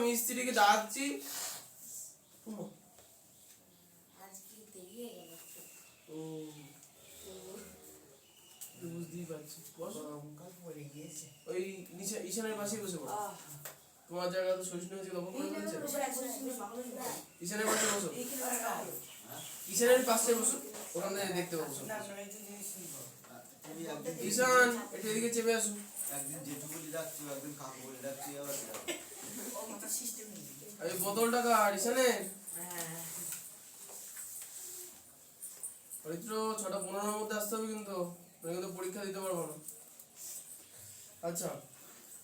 মিস্ত্রিকে ডাকছি। বুঝতেই পারছি, ওই ঈশানের পাশেই বসে পড়ো। তোমার জায়গা তো সহিষ্ণু হয়েছে, লবণ করে ফেলছে। ঈশানের পাশে বসো, ঈশানের পাশে বসো, ওখান থেকে দেখতে পাবো। ঈশান একটু এদিকে চেপে আসো। একদিন জেঠু বলে ডাকছি, একদিন কাকু বলে ডাকছি, আবার এই বোতলটা কার? ঈশানের? পবিত্র 6:15 মধ্যে আসতে হবে কিন্তু, কিন্তু পরীক্ষা দিতে পারবো না। আচ্ছা,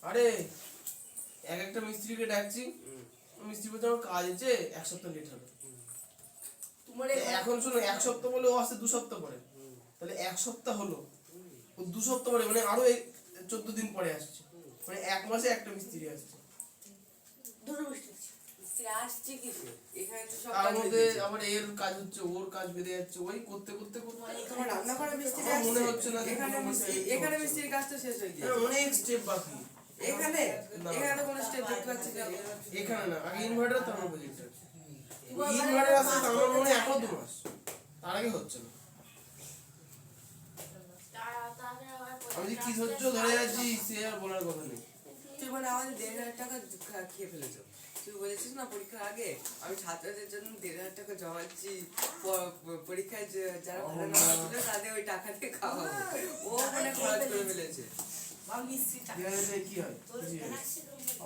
আরে একটা মিস্ত্রিকে ডাকছি, মিস্ত্রি বলছে আমার কাজ আছে, 1 সপ্তাহ লেট হবে। এখন শোনো, 1 সপ্তাহ বলে ও আসছে 2 সপ্তাহ পরে, তাহলে 1 সপ্তাহ হলো, ও 2 সপ্তাহ পরে মানে আরো 14 দিন পরে আসছে, মানে 1 মাসে একটা মিস্ত্রি আসছে। তার মধ্যে আবার এর কাজ হচ্ছে, ওর কাজ বেঁধে যাচ্ছে, ওই করতে করতে তোমার রান্না করা মিস্ত্রি মনে হচ্ছে না এখানে মিস্ত্রির কাজটা শেষ হয়ে গিয়েছে। অনেক স্টেপ বাকি এখানে তো কোনো স্টেপ দেখতে পাচ্ছি না। এখানে না, আগে ইনভার্টার, তারপর প্রজেক্টর। ইনভার্টার আসলে তো আমার মনে হয় 1-2 মাস, তার আগে হচ্ছে না। আমি যে কি ধৈর্য ধরে আছি সে আর বলার কথা নেই। তুই মানে আমাদের 1,500 টাকা খেয়ে ফেলেছ। তুই বলেছিস না পরীক্ষার আগে আমি ছাত্রদের জন্য 1,500 টাকা জমাচ্ছি, পরীক্ষায় যারা ভালো নাম্বার তুলে তাদের ওই টাকা দিয়ে খাওয়া হবে। ও মানে খরচ করে ফেলেছে। কি হয়?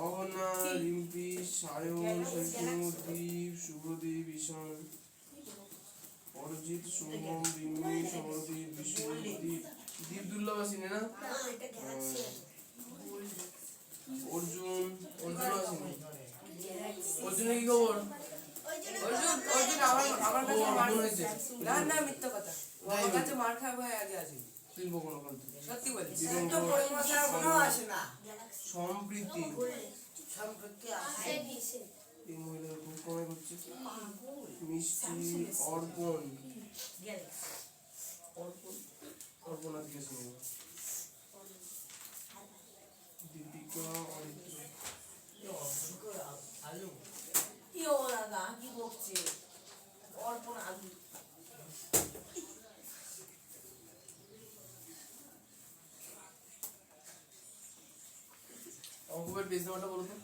অহনা, রিম্পি, সায়ন, সৈকুদ্দীপ, শুভদীপ, ঈশান, অরিজিৎ, সোহম, রিমি, সমরদীপ, বিশ্বদীপ, দীপ দুর্লভ আসেনি না? অর্জুন আসেনি। অর্জুনের কি খবর? অর্জুন আমার কাছে মার হয়েছে। না মিথ্যা কথা, আমার কাছে মার খাওয়া হয়ে আগে আসি। তুই বকনো কাল তুই সত্যি বলি। সম্প্রীতি আসে এই মহিলার খুব কমে করছে। মিষ্টি, অর্পণ আজকে শুনবো। দীপিকা, অরিত্র। কি বকছে অর্পণ আলু। অঙ্কুবের পেজ নাম্বারটা বলো তো।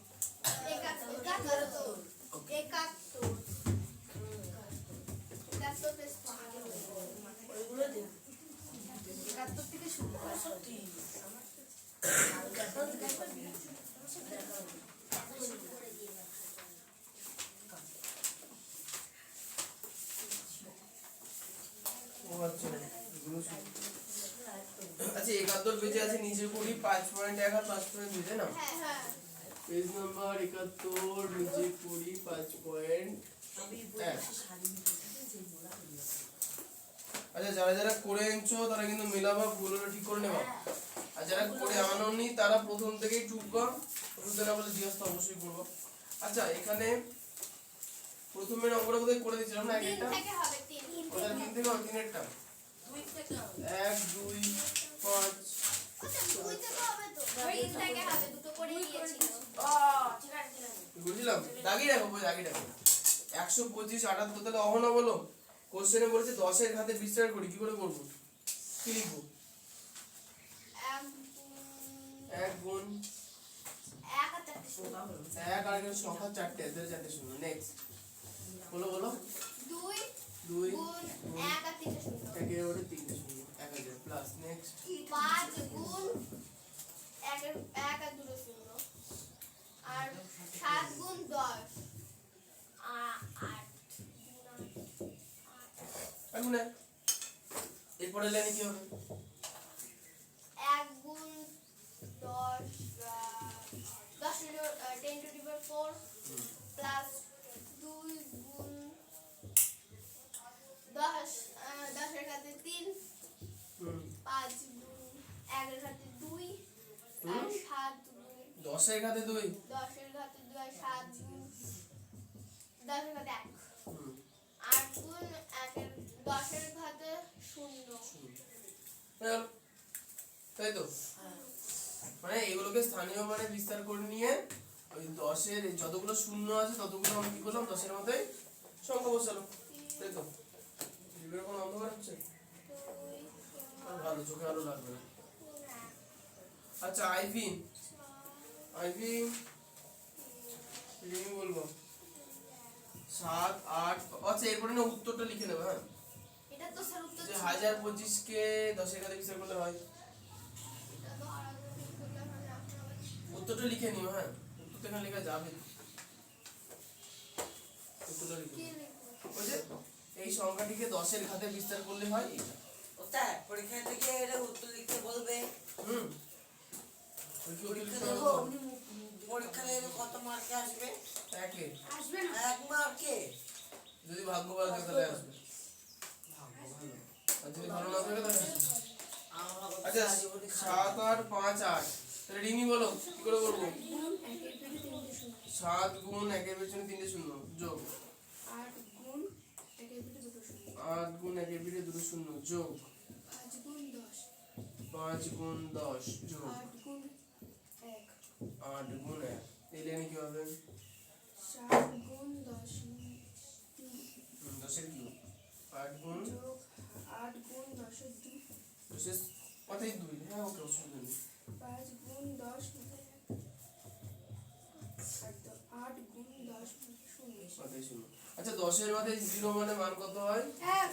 71 পেজ ওইগুলো দেখ। 71 থেকে শুরু করা সত্যি আচ্ছা 71 পেজে আছে, নিচে পড়ি 5.1 আর 5.2 না? পেজ নাম্বার 71, নিচে পড়ি 5.1। আচ্ছা, যারা যারা করে এনেছো তারা কিন্তু মেলাবা, ভুলগুলো ঠিক করে নেবা। আর যারা করে আনোনি তারা প্রথম থেকেই টুকবা, বুঝতে না বলে জিজ্ঞাসা অবশ্যই করবো। আচ্ছা, এখানে প্রথমে নম্বরটা কোথায় করে দিয়েছিলাম না? একটা 3 থেকে হবে, 3এরটা 1 2 5। বুঝলাম, দাগি রাখো, দাগি রাখো। 125 78, তাহলে অহনা বলো। কোশ্চেনে বলেছে 10-এর ঘাতে বিস্তার করি, কি করে করবো? কি লিখবো? 1 গুণ 1 আর এখানে সংখ্যা 4টে, 4টে শূন্য। নেক্সট বলো 2 গুণ 1 আর 3টে শূন্য, 3টে শূন্য, 1000 প্লাস। নেক্সট 5 গুণ 1 আর 2 শূন্য, আর 7 গুণ 10 8 এখন এরপরে লাইনে কি হবে? 1 গুণ 10 10 to the power 4 প্লাস 2 গুণ 10 10-এর ঘাতে 3, 5 গুণ 1-এর ঘাতে 2 আর 7 গুণ 10-এর ঘাতে 2, 10-এর ঘাতে 2 আর 7 গুণ 10-এর ঘাতে 1, 8 গুণ 10-এর ঘাতে 0। তাই তো? মানে এগুলোকে স্থানীয় মানে বিস্তার করে নিয়ে ওই 10-এর এই যতগুলো শূন্য আছে ততগুলো আমি কি করলাম 10-এর মধ্যে সংখ্যা বসালাম, তাই তো? জিভের কোনো অন্ধকার হচ্ছে? আর ভালো, চোখে আলো লাগবে না। আচ্ছা আইভিন রিমি বলবো 7 8। আচ্ছা এরপরে না উত্তরটা লিখে নেবে, হ্যাঁ? এটা তো স্যার উত্তর যে ছিল। 1025 কে 10 এর ঘাতে বিস্তার করলে হয়, এটা তো আলাদা করলাম মানে আপনি আবার উত্তরটা লিখে নিও, হ্যাঁ? উত্তর তো এখানে লেখা যাবে, উত্তরটা লিখে কি নিও। লিখবো? ওই যে এই সংখ্যাটিকে 10 এর ঘাতে বিস্তার করলে হয় এটা। ওটা পরীক্ষা থেকে এটা উত্তর লিখতে বলবে। হুম ওই কি উত্তর পরীক্ষা লিখতে দেবো, হবে? পরীক্ষা দেবো কত মার্কে আসবে? একে, আসবে না। 1 মার্কে। যদি ভাগ্য ভালো থাকে তাহলে আসবে, আর যদি ভালো না থাকে তাহলে আসবে। আচ্ছা 7 8 5 8, তাহলে রিমি বলো কি করে করবো? 7 গুণ 1 এর পেছনে 3টে শূন্য যোগ 8 গুণ 1 এর পিঠে 2 শূন্য। 8 গুণ 1 এর পিঠে 2 শূন্য যোগ 5 গুণ 10। 5 গুণ 10 যোগ 8 গুণ 1। 8 গুণ 1। এই লেনে কি হবে? 7 গুণ 10 10 এর কি 8 গুণ যোগ 8 গুণ 10 এর 2। 10 এর মাথায় 2, হ্যাঁ ওকে অসুবিধা নেই। 5 গুণ 10 মাথায় 8 গুণ 10 শূন্য। মাথায় শূন্য। আচ্ছা 10 এর মাথায় 0 মানে মান কত হয়? 1।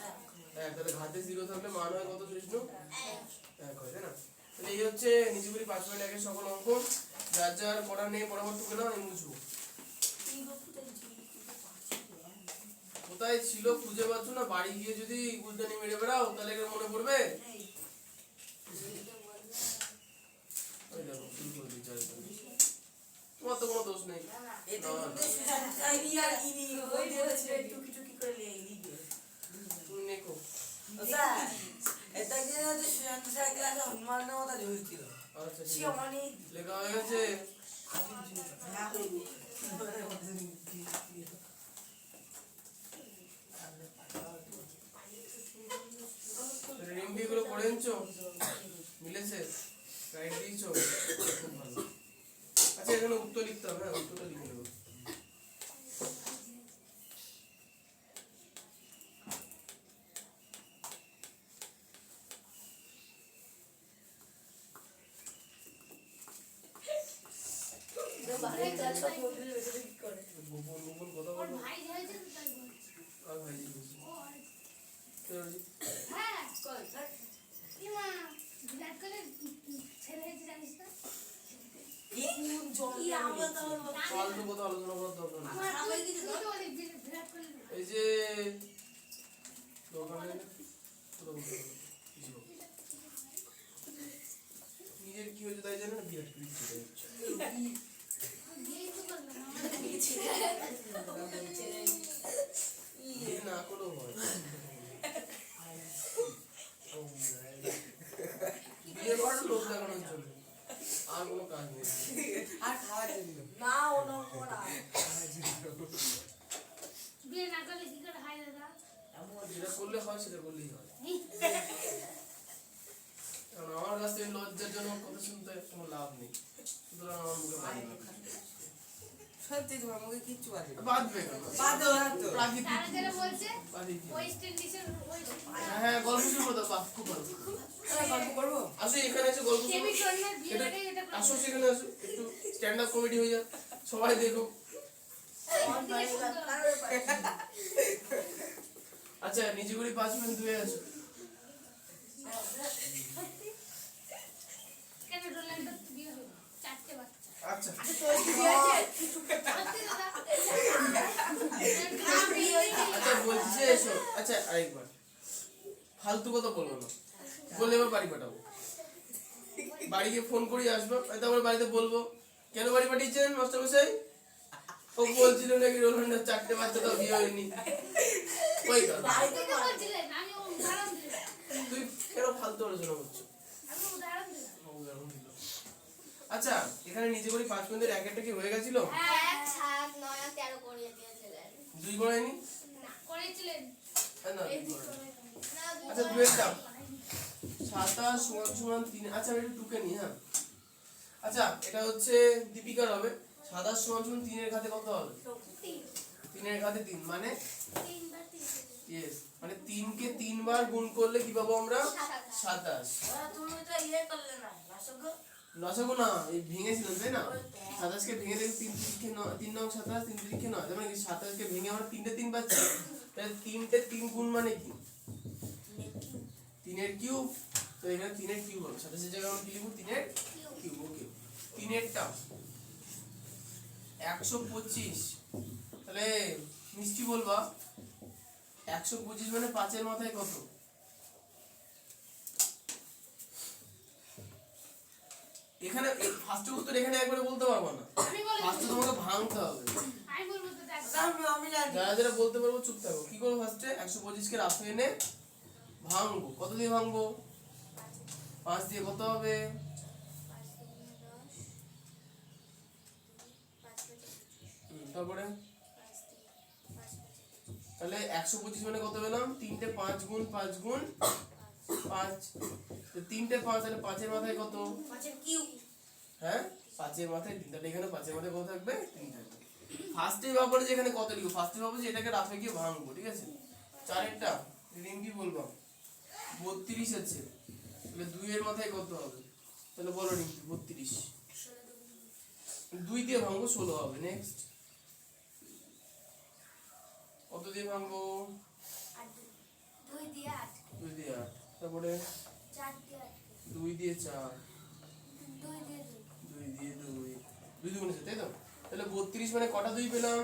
1। তাহলে ঘাতে 0 থাকলে মান হয় কত কৃষ্ণ? 1 হয়, তাই না? তাহলে এই হচ্ছে নিচুগুড়ি 5.1 এর সকল অঙ্ক। যার যার করা নেই বরাবর টুকে নাও, আমি মুছবো। কোথায় ছিল খুঁজে পাচ্ছ না, বাড়ি গিয়ে যদি গুলদানি মেরে বেড়াও তাহলে এর মনে পড়বে। ওই দেখো শুরু করে দিয়েছে আরেকবার। তোমার তো কোনো দোষ নেই। এটা মধ্যে সুশান্ত আইডিয়া ইনি ওই বলেছে টুকি টুকি করে লিখে। তুমি নেকো। ওটা এটা যে সুশান্ত স্যার ক্লাসে হনুমানের মতো ঝুলছিল। আচ্ছা সে ঠিক আছে, অনেক লেখা হয়ে গেছে। রিম্পি গুলো করে নিছো, মিলেছে, রাইট দিয়েছো, খুব ভালো। আচ্ছা এখানে উত্তর লিখতে হবে, হ্যাঁ উত্তরটা লিখে নেবো। গোপন গোপন কথা ওর বলো। ভাই হয়েছে তো তাই বলছি। আর ভাই জিজ্ঞেস ও আর করো। হ্যাঁ কল ইমা বিরাট কোহলি ছেলে হয়েছে জানিস না? কি আওয়াজ আওয়াজ ফালতু কথা আলোচনা করার দরকার নেই। আমার তুই তো বলি বিরাট কোহলি এই যে দোকানে পুরো বলতে হবে, কিছু হোক। নিজের কি হয়েছে তাই জানে না, বিরাট কোহলি ছেড়ে যাচ্ছে। বিয়ে তো করলো না বিয়ে না করেও হয়। বিয়ে করার লোক দেখানোর জন্য, আর কোনো কাজ নেই। আর খাওয়ার জন্য না ওনা করা বিয়ে না করলে কি করে হয় দাদা? যেটা করলে হয় সেটা করলেই হয়। কারণ আমার কাছ থেকে লজ্জাজনক কথা শুনতে কোনো লাভ নেই, সুতরাং আমার মুখে বাঁধবে না। সত্যি তোমার মুখে কিচ্ছু বাজে না। বাঁধবে কেন? বাজে না তো প্রাকৃতিক তারা যারা বলছে প্রাকৃতিক। ওয়েস্ট ইন্ডিজের হ্যাঁ হ্যাঁ, গল্প শুরু করো, বাহ খুব ভালো। গল্প করবো আসো এখানে এসে গল্প শুরু। কেবি টর্নার বিয়ের আগে এটা আসো সেখানে আসো, একটু স্ট্যান্ড আপ কমেডি হয়ে যাক, সবাই দেখো। আচ্ছা নিজে করে 5 মিনিট ধুয়ে আসো। কেন রোনাল্ডোর তো বিয়ে হলো 4টে বাচ্চা। আচ্ছা সত্যি দাদা আচ্ছা বলছি যে এসো। আচ্ছা আরেকবার ফালতু কথা বলবো না, বলে এবার বাড়ি পাঠাবো। বাড়ি গিয়ে ফোন করি আসবো, তারপরে বাড়িতে বলবো কেন বাড়ি পাঠিয়েছেন মাস্টার মশাই? ও বলছিল নাকি রোনাল্ডোর 4টে বাচ্চা তো বিয়ে হয়নি। ওই কারণে। আপনি তো বলছিলেন আমি উদাহরণ দিলাম। তুই কেন ফালতু আলোচনা করছো? আমি উদাহরণ দিলাম। আচ্ছা এখানে নিচে করে 5 মিনিটের এক একটা কি হয়ে গেছিল? 1 7 9 13 করে দিয়েছিলেন। 2 করায়নি? না করেছিলেন। না এই 2 দুটো করায়নি। না আচ্ছা 2 এর দাম 27 = 3। আচ্ছা আমি একটু টুকে নি, হ্যাঁ। আচ্ছা এটা হচ্ছে দীপিকার হবে, 27 সমান সমান 3 এর ঘাতে কত হবে? 3 এর ঘাতে 3 মানে 3 বার 3 ইয়েস, মানে 3 কে 3 বার গুণ করলে কি পাবো আমরা? 27। তুমি তো ইয়ে করলে না লসগো লসাগু না, এই ভেঙেছিলাম তাই না? 27 কে ভেঙে দেখি 3 তিরিখে 9, 3 নং 27, 3 তিরিখে 9, তার মানে কি 27 কে ভেঙে আমরা 3 টে 3 পাচ্ছি। তাহলে 3 টে 3 গুণ মানে কি? 3 এর কিউব। তো এখানে 3 এর কিউব হবে, 27 এর জায়গায় আমরা কি লিখব? 3 এর কিউব। ওকে, 3 এরটা 125। তাহলে মিষ্টি বলবা 125 মানে 5 এর মাথায় কত? এখানে ফার্স্টের উত্তর এখানে একবারে বলতে পারবো না, আমি বলে ফার্স্টে তোমাকে ভাঙতে হবে। আমি বলবো তো দেখ আমি জানি যারা যারা বলতে পারবো চুপ থাকো। কি করবো? ফার্স্টে 125 কে রাফে এনে ভাঙবো। কত দিয়ে ভাঙবো? 5 দিয়ে। কত হবে? 5 তারপরে তাহলে 125 মানে কত পেলাম? 3 টে 5 গুণ 5 গুণ 5। তো 3 টে 5, তাহলে 5 এর মাথায় কত? মাছের কিউ হ্যাঁ, 5 এর মাথায় 3। তাহলে এখানে 5 এর মাথায় কত থাকবে? 3 থাকবে। ফার্স্টে ভাববো যে এখানে কত লিখবো, ফার্স্টে ভাববো যে এটাকে রাফে গিয়ে ভাঙবো, ঠিক আছে? 4 এরটা রিঙ্কি বলবো 32 আছে, তাহলে 2 এর মাথায় কত হবে? তাহলে বলো রিঙ্কি 32। 2 দিয়ে ভাঙবো 16 হবে। নেক্সট কত দিয়ে ভাঙবো? 2 দিয়ে 8 2 দিয়ে 8। তারপরে 4 দিয়ে 2 দিয়ে 4, 2 দিয়ে 2 দিয়ে 2, 2 দুগুণ আছে তাই তো? তাহলে 32 মানে কটা 2 পেলাম?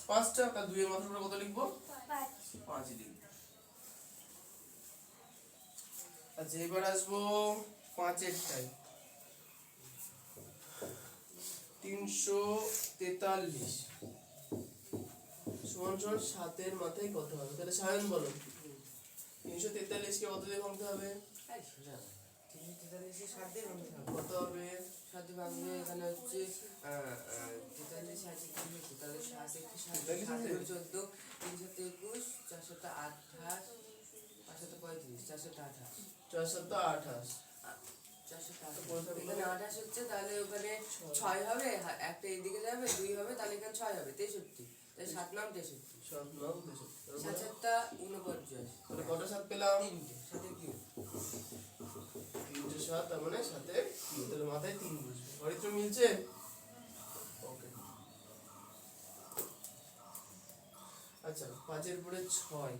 5টা। তাহলে 2 এর মাথার উপরে কত লিখবো? 5 লিখবো। আচ্ছা, এবার আসবো 5 এরটাই। 343 সমান সমান 7 এর মাথায় কত হবে? তাহলে সায়ন বলো 343 কে কত দিয়ে ভাঙতে হবে? এই সোজা 343 7 দিয়ে ভাঙতে হবে। কত হবে? 7 দিয়ে ভাঙলে এখানে হচ্ছে 43 আছে কি হচ্ছে? তাহলে 7 একটু 7 43 14 3 7 21 4 7 28 5 7 35 4 7 28 4 7 28। 428 এখানে 28 হচ্ছে, তাহলে ওখানে 6 হবে, একটা এদিকে যাবে, 2 হবে, তাহলে এখানে 6 হবে 63, তাহলে 7 নাম 63, 7 9 63। 7 7টা 49, তাহলে কটা 7 পেলাম? 3টে 7 কিউ 3 7, তার মানে 7 এর কিউব। তাহলে মাথায় 3 বসবে। হরিত্র মিলছে? ওকে। আচ্ছা, 5 এর পরে 6,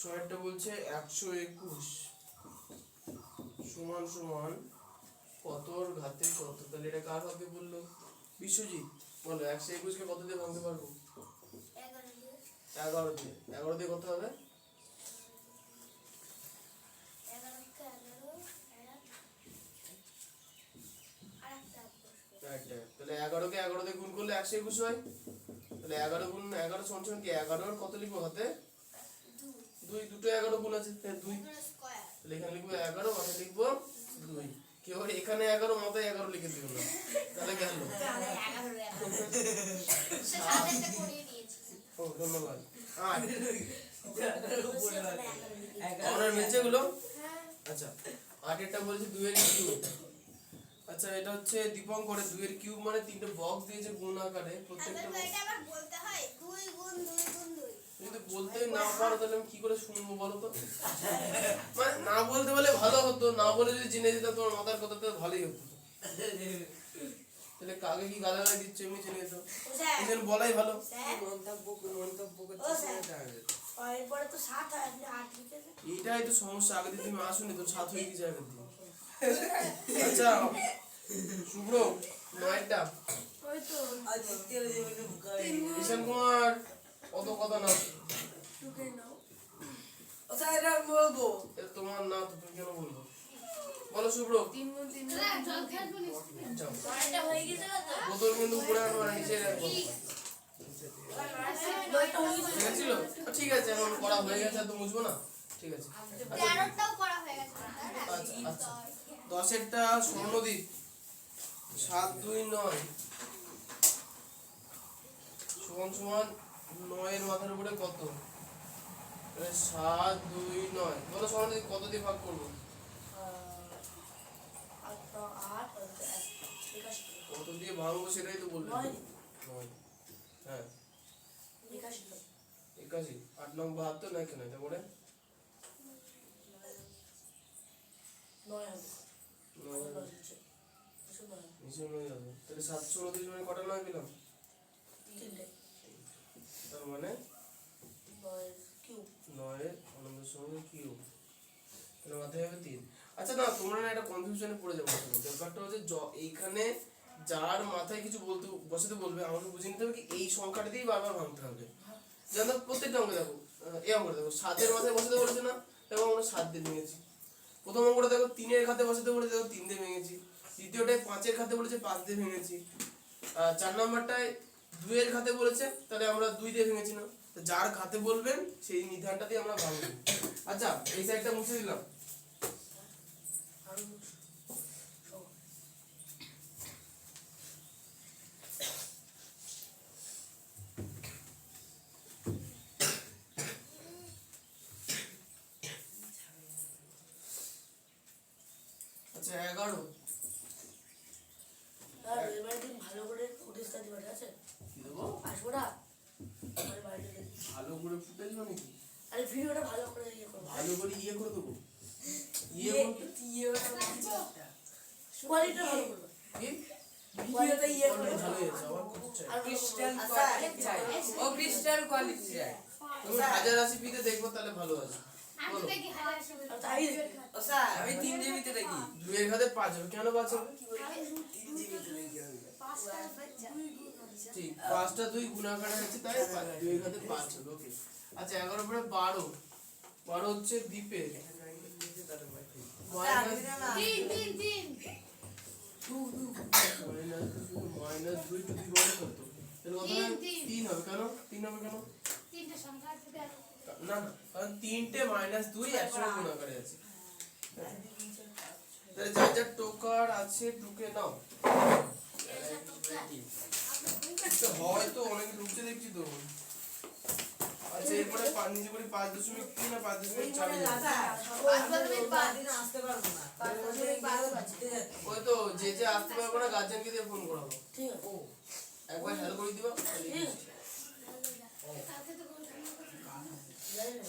6 এরটা বলছে 121 সমান সমান কতর ঘাতে কত? তাহলে এটা কার হবে বললো? বিশ্বজিৎ বলো 121 কে কত দিয়ে ভাঙতে পারবো? 11 দিয়ে 11 দিয়ে। 11 দিয়ে কত হবে? 11 কে 11 আরেকটা একটা। তাহলে 11 কে 11 দিয়ে গুণ করলে 121 হয়। তাহলে 11 গুণ 11 সমান সমান কি? 11 এর কত লিখবো হাতে? 2। দুটো 11 গুণ আছে, তাহলে 2। স্কয়ার তাহলে এখানে লিখবো 11, মাথায় লিখবো 2। কেউ এখানে 11 মাথায় 11 লিখে দিও না, তাহলে গেল। 11 সে সাথে করিয়ে দিয়েছি ও ধন্যবাদ। 8 এগারো আপনার মিলছে গুলো? হ্যাঁ আচ্ছা, 8 এরটা বলছে 2 এর কিউব। আচ্ছা, এটা হচ্ছে দীপঙ্করের 2 এর কিউব মানে 3টে বক্স দিয়েছে গুণ আকারে, প্রত্যেকটা আবার এটা আবার বলতে হয় 2 গুণ 2 গুণ 2 যদি বলতে না পারো তাহলে আমি কি করে শুনবো বলো তো? মানে না বলতে বলে ভালো হতো, না বলে যদি জেনে যেতাম তোমার মাথার কথা, তো ভালোই হতো। তাহলে কাকে কি গালাগালি দিচ্ছে এমনি জেনে যেত, এই জন্য বলাই ভালো। মন্তব্য ও করছে স্যার। সেটা আগে। এরপরে তো 7 হয় আপনি 8 লিখেছেন এইটাই তো সমস্যা, আগে দিন তুমি আসুনি তো, 7 হয়ে গেছে আগের দিন। আচ্ছা শুভ্র 9টা। ওই তো আজ দ্বিতীয় জীবনে মুখাই ঈশান কুমার কত কথা না, টুকে নাও ও স্যার এটা আমি বলবো এটা তোমার না তো তুমি কেন বলবো? বলো শুভ্র। 3 গুণ 3 জল খেলবো নি যাও। এটা হয়ে গেছে না তো বোতল কিন্তু উপরে আনো আর নিচে রাখবো, নয়টা হয়ে গেছে ঠিক আছে? ঠিক আছে, এখন করা হয়ে গেছে, আর তো মুছবো না, ঠিক আছে। 13টাও করা হয়ে গেছে আচ্ছা আচ্ছা, 10 এরটা স্বর্ণদ্বীপ 7 2 9 সমান সমান 9 এর মাথার উপরে কত? 7 2 9। বলো স্বর্ণদ্বীপ কত দিয়ে ভাগ করবো? 8 8 1 81 কত দিয়ে ভাঙবো সেটাই তো বলবে। নয়। 9 হ্যাঁ 81 81 8 9 72 না কেন তারপরে 9 হবে 9 9 হচ্ছে এসব নয় নিচে 9 হবে তাহলে 729 মানে কটা 9 পেলাম? তিনটে তার মানে 9 কিউব 9 এর আনন্দের সঙ্গে কিউ তাহলে মাথায় হবে 3। আচ্ছা না তোমরা না একটা কনফিউশনে পড়ে যাবে আসলে। ব্যাপারটা হচ্ছে এইখানে যার মাথায় কিছু বলতে বসাতে বলবে আমাকে বুঝে নিতে হবে কি এই সংখ্যাটা দিয়েই বারবার ভাঙতে হবে। যেন প্রত্যেকটা অঙ্কে দেখো এরকম করে দেখো 7 এর মাথায় বসাতে বলেছে না, দেখো আমরা 7 দিয়ে ভেঙেছি। প্রথম অঙ্কটা দেখো 3 এর খাতে বসাতে বলেছে, দেখো 3 দিয়ে ভেঙেছি। দ্বিতীয়টায় 5 এর খাতে বলেছে 5 দিয়ে ভেঙেছি। 4 নাম্বারটায় 2 এর খাতে বলেছে তাহলে আমরা 2 দিয়ে ভেঙেছি না। তো যার খাতে বলবেন সেই নিধানটা দিয়ে আমরা ভাঙবো। আচ্ছা এই সাইডটা মুছে দিলাম। আর আচ্ছা 11 আর এবারে দিন ভালো করে ফুটেজ কাজ ঠিক আছে কি দেবো? আসবো না আমার বাড়িতে দেখি। ভালো করে ফুটেজ মানে কি? আরে ভিডিওটা ভালো করে ইয়ে করবো ভালো করে ইয়ে করে দেবো। ইয়ে বলতে কোয়ালিটি ভালো করবো কি? ভিডিওটা ইয়ে ভালো করবো হয়েছে আমার খুব চাই। আর ক্রিস্টাল কোয়ালিটি চাই, ও ক্রিস্টাল কোয়ালিটি চাই। তুমি 1080p তে দেখবো তাহলে ভালো আছে। আমি বলো। দেখি হাজার তাই দেখি ও স্যার আমি 3 জিবিতে দেখি। 2 এর খাতে 5 হবে, কেন 5 হবে? ঠিক 5টা 2 গুণাকারে আছে তাই 2 এর খাতে 5 হবে। ওকে আচ্ছা 11 পরে 12 12 হচ্ছে দ্বীপে মাইনাস 2 টু দি পাওয়ার কত? তাহলে কত হবে? 3 হবে। কেন 3 হবে কেন? তিনটে সংখ্যা আছে দেখো। না না কারণ 3টে -2 একসঙ্গে গুণাকারে আছে। তাহলে যার যার টোকার আছে টুকে নাও। তো হয়তো অনেক ঢুকছে দেখছি তো। আচ্ছা এরপরে নিচে করি 5.3 আর 5.4 ওই তো যে যে আসতে পারবো না গার্জেনকে দিয়ে ফোন করাবো। ঠিক আছে একবার হেল্প করে দিবা। ঠিক আছে জানি না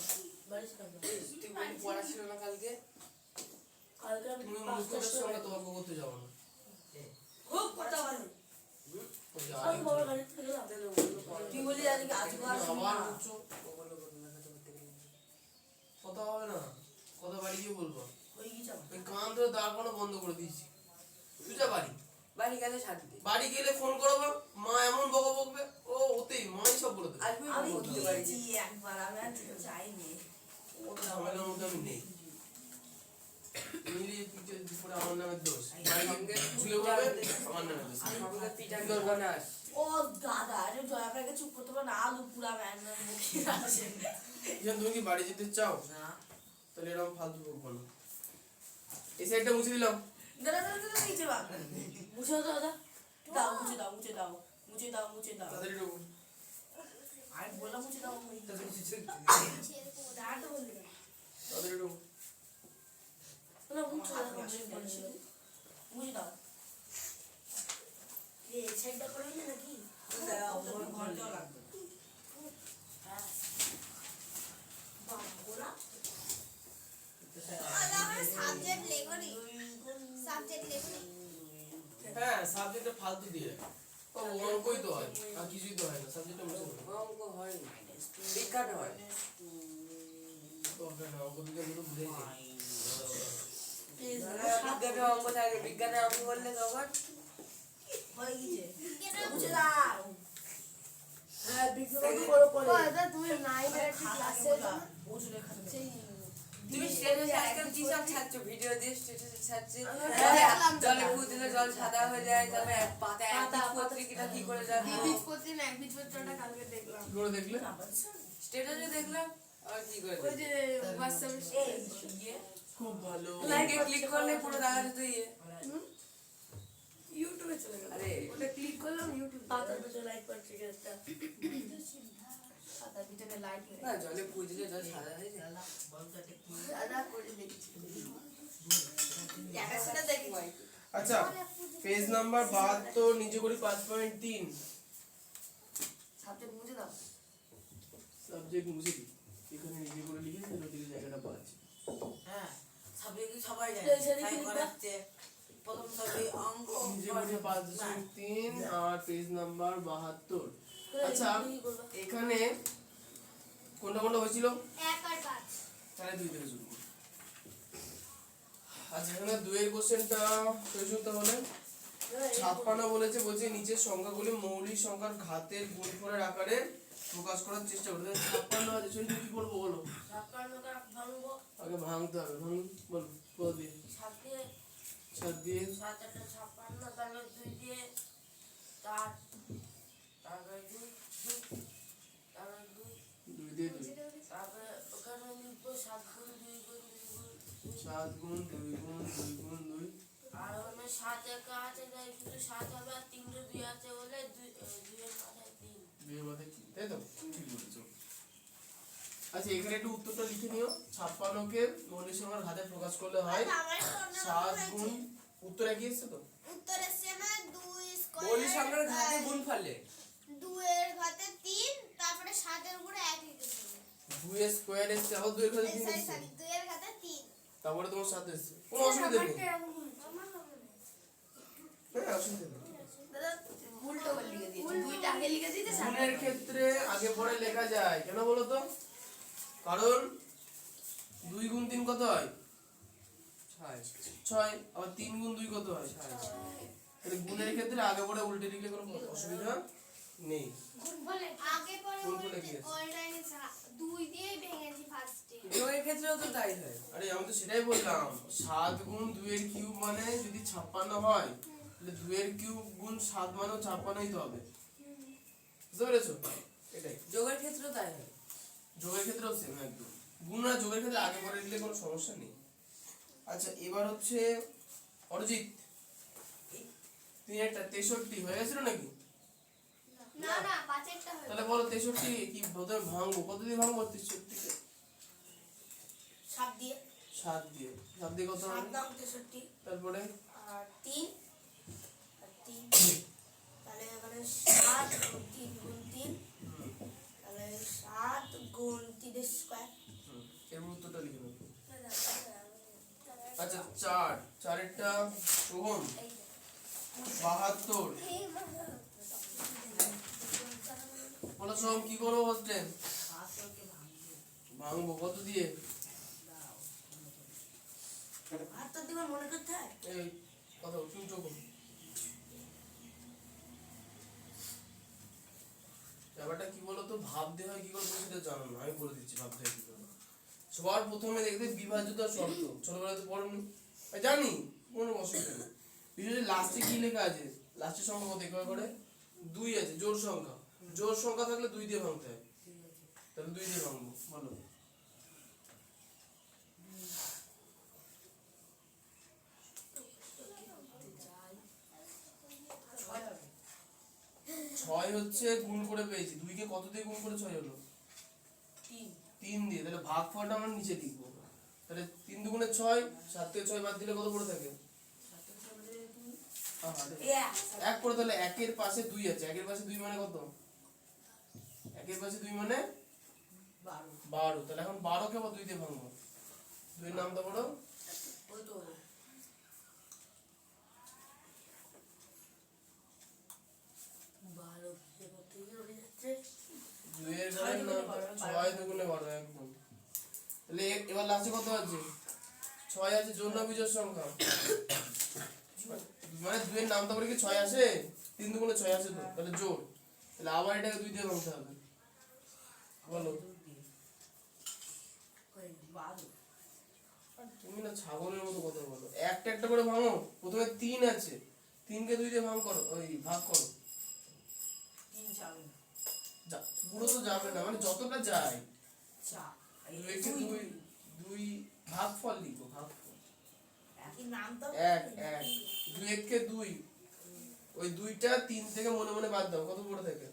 বাড়িতে কাজ তুই বলি পড়া ছিল না কালকে? কালকে আমি তুমি 5 মুস্তাফের সঙ্গে তর্ক করতে যাবো না। খুব কথা বলে ওই যে আমি বড় গাড়ি থেকে গেলাম তুই বলি আজকে আজকে আবার উঠছো, কথা হবে না, কথা বাড়ি গিয়ে বলবো। ওই কি চাও ওই কান ধরে দাঁড় করানো বন্ধ করে দিয়েছি। তুই যা বাড়ি, বাড়ি গেলে ছাড় দে। বাড়ি গেলে ফোন করবো, মা এমন বকা বকবে, ও ওতেই মাই সব বলে দেবে। আসবি আমি বলতে পারি। গিয়েছি একবার আমি আর যাইনি ওর ঝামেলার মধ্যে আমি নেই। মিলিয়ে পিঠে দুপুরে আমার নামের দোষ, বাড়ি গিয়ে ঝুলে বলবে আমার নামের দোষ। আমাকে পিঠা করবো না। ও দাদা আরে জয়াকে চুপ করতে পারো না আলু পুরা ম্যান মুখে আছে ইজন তুমি কি বাড়ি যেতে চাও? না তাহলে এরকম ফালতু বকবো না। এই সাইডটা মুছে দিলাম। দাদা দাদা দাদা নিচে বা মুছে দাও দাদা দাও মুছে দাও মুছে দাও মুছে দাও মুছে দাও তাড়াতাড়ি ঢোকো। আমি বললাম মুছে দাও দাদা তো বললি তাড়াতাড়ি ঢোকো। না মুছে দাও মুছে দাও এই সাইডটা করবি নাকি দাও ওর ঘরটা লাগবে হ্যাঁ বাবা বলা সাবজেক্ট লেখনি সাবজেক্ট লেখনি হ্যাঁ সাবজেক্টটা ফালতু দিয়ে ও অঙ্কই তো হয় আর কিছুই তো হয় না, সাবজেক্টটা মুছে দেবো। অঙ্ক হয় না, বিজ্ঞান হয়। তো হবে না, অঙ্ক বিজ্ঞান তো বুঝেই নেই। বিজ্ঞানে অঙ্ক থাকে, বিজ্ঞানে অঙ্ক করলে তখন হয়ে গেছে মুছে দাও হ্যাঁ বিজ্ঞান করো করে দাদা তুমি 9 এর ক্লাসে মুছে লেখা সেই তুমি স্ট্যাটাসে আজকাল কি সব ছাড়ছো? ভিডিও দিয়ে স্ট্যাটাসে ছাড়ছে। দেখলাম তো। জলে ফুট দিলে জল সাদা হয়ে যায়, তারপরে পাতা পত্রিকা কি করে যাবে? বীজপত্রী না বীজপত্রটা কালকে দেখলাম কি করে দেখলে? স্ট্যাটাসে দেখলাম আর কি করে ওই যে হোয়াটসঅ্যাপে এই ইয়ে খুব ভালো। লাইকে ক্লিক করলে পুরো দেখা যেত ইয়ে। ইউটিউবে চলে গেল আরে ওটা ক্লিক করলাম ইউটিউব পাতার ভিতরে লাইক করে ঠিক আছে পাতার ভিতরে লাইক না জলে ফুট দিলে জল সাদা হয়ে যায়। দাদা করে দেখছি দেখাশোনা দেখি আচ্ছা পেজ নাম্বার 72 নিচে করি 5.3 সাবজেক্ট মুছে দাও। সাবজেক্ট মুছে দিই এখানে নিজে করে লিখেছি ওদিকে জায়গাটা পাচ্ছি হ্যাঁ সাবজেক্ট সবাই জানে এই সেদিকে তাই লিখবা। করাচ্ছে প্রথম সাবজেক্ট অঙ্ক নিজে করি 5.3 আর পেজ নাম্বার 72 আচ্ছা এখানে কোনটা কোনটা হয়েছিল 1 আর 5 তাহলে 2 থেকে শুরু করি। আচ্ছা এখানে 2 এর কোশ্চেনটা শুরু তাহলে 56 বলেছে বলছে নিচের সংখ্যাগুলি মৌলিক সংখ্যার ঘাতের গুণফলের আকারে প্রকাশ করার চেষ্টা করতে 56 আছে সেটা কি করব বলো ছাপ্পান্নটা ভাঙবো। আগে ভাঙতে হবে ভাঙ বল কত দিয়ে 7 দিয়ে 7 দিয়ে 7 8 56 তাহলে 2 দিয়ে 4 তারপরে 2 তারপরে 2 দিয়ে 2 তারপরে ওখানে লিখবো 7 গুণ 2 গুণ 2 গুণ 7 গুণ 2 গুণ 2 গুণ 2 আর ওখানে 7 একা আছে তাই শুধু 7 হবে আর 3 2 আছে বলে 2 এর মাথায় 3। 2 এর মাথায় কি তাই তো ঠিক বলেছো আচ্ছা এখানে একটু উত্তরটা লিখে নিও 56 কে মৌলিক সংখ্যার ঘাতে প্রকাশ করলে হয় আমার তো অন্য 7 গুণ উত্তর একই এসেছে তো উত্তর এসছে আমার 2 মৌলিক স্কয়ার সংখ্যার ঘাতে গুণ ফলে 2 এর ঘাতে 3 তারপরে 7 এর উপরে 1 লিখেছি 2 এর স্কয়ার এসেছে আবার 2 এর ঘাতে 3 সরি এসেছে সরি 2 এর ঘাতে 3 তারপরে তোমার 7 এসেছে কোনো অসুবিধা নেই হ্যাঁ অসুবিধা নেই দাদা উল্টো করে লিখে দিয়েছি দুইটা আগে লিখে দিতে গুণের ক্ষেত্রে আগে পরে লেখা যায় কেন বলো তো কারণ 2 গুণ 3 কত হয় 6 আবার 3 গুণ 2 কত হয় 6 তাহলে গুণের ক্ষেত্রে আগে পরে উল্টে লিখলে কোনো অসুবিধা নেই আগে পরে গুণফলে কি আছে? অনলাইনে 2 দিয়ে ভেঙেছি ফার্স্টে যোগের ক্ষেত্রেও তো তাই হয় আরে আমি তো সেটাই বললাম 7 গুণ 2 এর কিউব মানে যদি 56 হয় তাহলে 2 এর কিউব গুণ 7 মানেও 56ই তো হবে বুঝতে পেরেছো এটাই যোগের ক্ষেত্রেও তাই হয় যোগের ক্ষেত্রেও সেম একদম গুণ আর যোগের ক্ষেত্রে আগে পরে দিলে কোনো সমস্যা নেই আচ্ছা এবার হচ্ছে অরিজিৎ তুমি একটা 63 হয়ে গেছিল নাকি না না 5 এরটা হলো তাহলে বলো 63 কি প্রথমে ভাঙবো কত দিয়ে ভাঙবো 63 কে 7 দিয়ে 7 দিয়ে 7 দিয়ে কত 7 হবে দাম 63 তারপরে আর 3 আর 3 তাহলে এখানে 7 গুণ 3 গুণ 3 তাহলে 7 গুণ 3 এর স্কয়ার এর উত্তরটা লিখে নাও আচ্ছা 4 এরটা সোহম 72 বলো সোহম কি করবো বলছেন ভাঙবো কত দিয়ে আর তো দিবার মনে করতে হয় এই কত তুমি চোখ ব্যাপারটা কি বলতো ভাবতে হয় কি করে তুমি সেটা জানো না আমি বলে দিচ্ছি ভাবতে হয় কি করে সবার প্রথমে দেখবে বিভাজ্যতার শর্ত ছোটবেলায় তো পড়নি জানি কোনো অসুবিধা নেই বিশেষ লাস্টে কি লেখা আছে লাস্টের সংখ্যা কত একবার করে 2 আছে জোড় সংখ্যা থাকলে 2 দিয়ে ভাঙতে হয় তাহলে 2 দিয়ে ভাঙবো বলো ছয় হচ্ছে গুণ করে পেয়েছি 2 কে কত দিয়ে গুণ করে 6 হলো 3 দিয়ে তাহলে ভাগফলটা আমরা নিচে লিখবো তাহলে 3 দুগুণে 6 7 থেকে 6 বাদ দিলে কত পড়ে থাকে এক করে তাহলে 1 এর পাশে 2 আছে 1 এর পাশে 2 মানে কত 1 এর পাশে 2 মানে 12 তাহলে এখন 12 কে আবার 2 দিয়ে ভাঙবো 2 এর নামটা বলো ওই তো 12 এবার থেকে হয়ে যাচ্ছে 2 এর ঘরের নাম 6 দুগুণে 12 একদম তাহলে এবার লাস্টে কত আছে 6 আছে জোড় না বিজোড় সংখ্যা মানে 2 এর নামটা করে কি 6 আসে 3 দুগুণে 6 আসে তো তাহলে জোড় তাহলে আবার এটাকে 2 দিয়ে ভাঙতে হবে বলো তুমি না ছাগলের মতো কথা বলো একটা একটা করে ভাঙো প্রথমে 3 আছে 3 কে 2 দিয়ে ভাগ করো ওই ভাগ করো 3 যাবে পুরো তো যাবে না মানে যতটা যায় 4 2 কে 2 ভাগফল লিখো ভাগফল একই নাম তো 1 2 কে 2 ওই 2টা 3 থেকে মনে মনে বাদ দাও কত পড়ে থাকে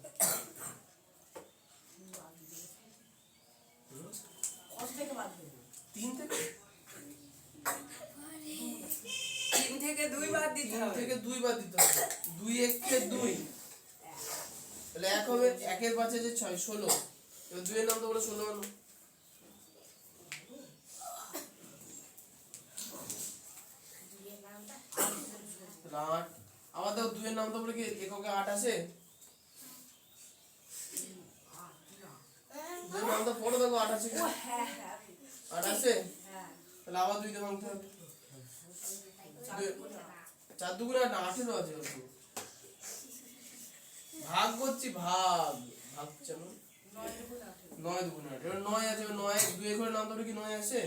কত থেকে বাদ দেব 3 থেকে 3 থেকে 2 বাদ দিতে 3 হবে। থেকে 2 বাদ দিতে হবে। 2 একে 2, তাহলে 1 হবে, 1 এর পাশে যে 6 16, এবার 2 এর নাম তো বলে 16 আনো। তাহলে 8, আবার দেখো 2 এর নাম তো বলে কি এককে 8 আছে? 2 এর নাম তো পড়ো, দেখো 8 আছে কি? 8 আছে, তাহলে আবার 2 দিয়ে ভাঙতে হবে। 4 দুগুণে 8, 18 আছে অল্প। ভাগ করছি, ভাগ ভাগ চলো 9 দুগুণে 8, এবার 9 আছে, 9 2 এর ঘরে নাম ধরে কি 9 আছে?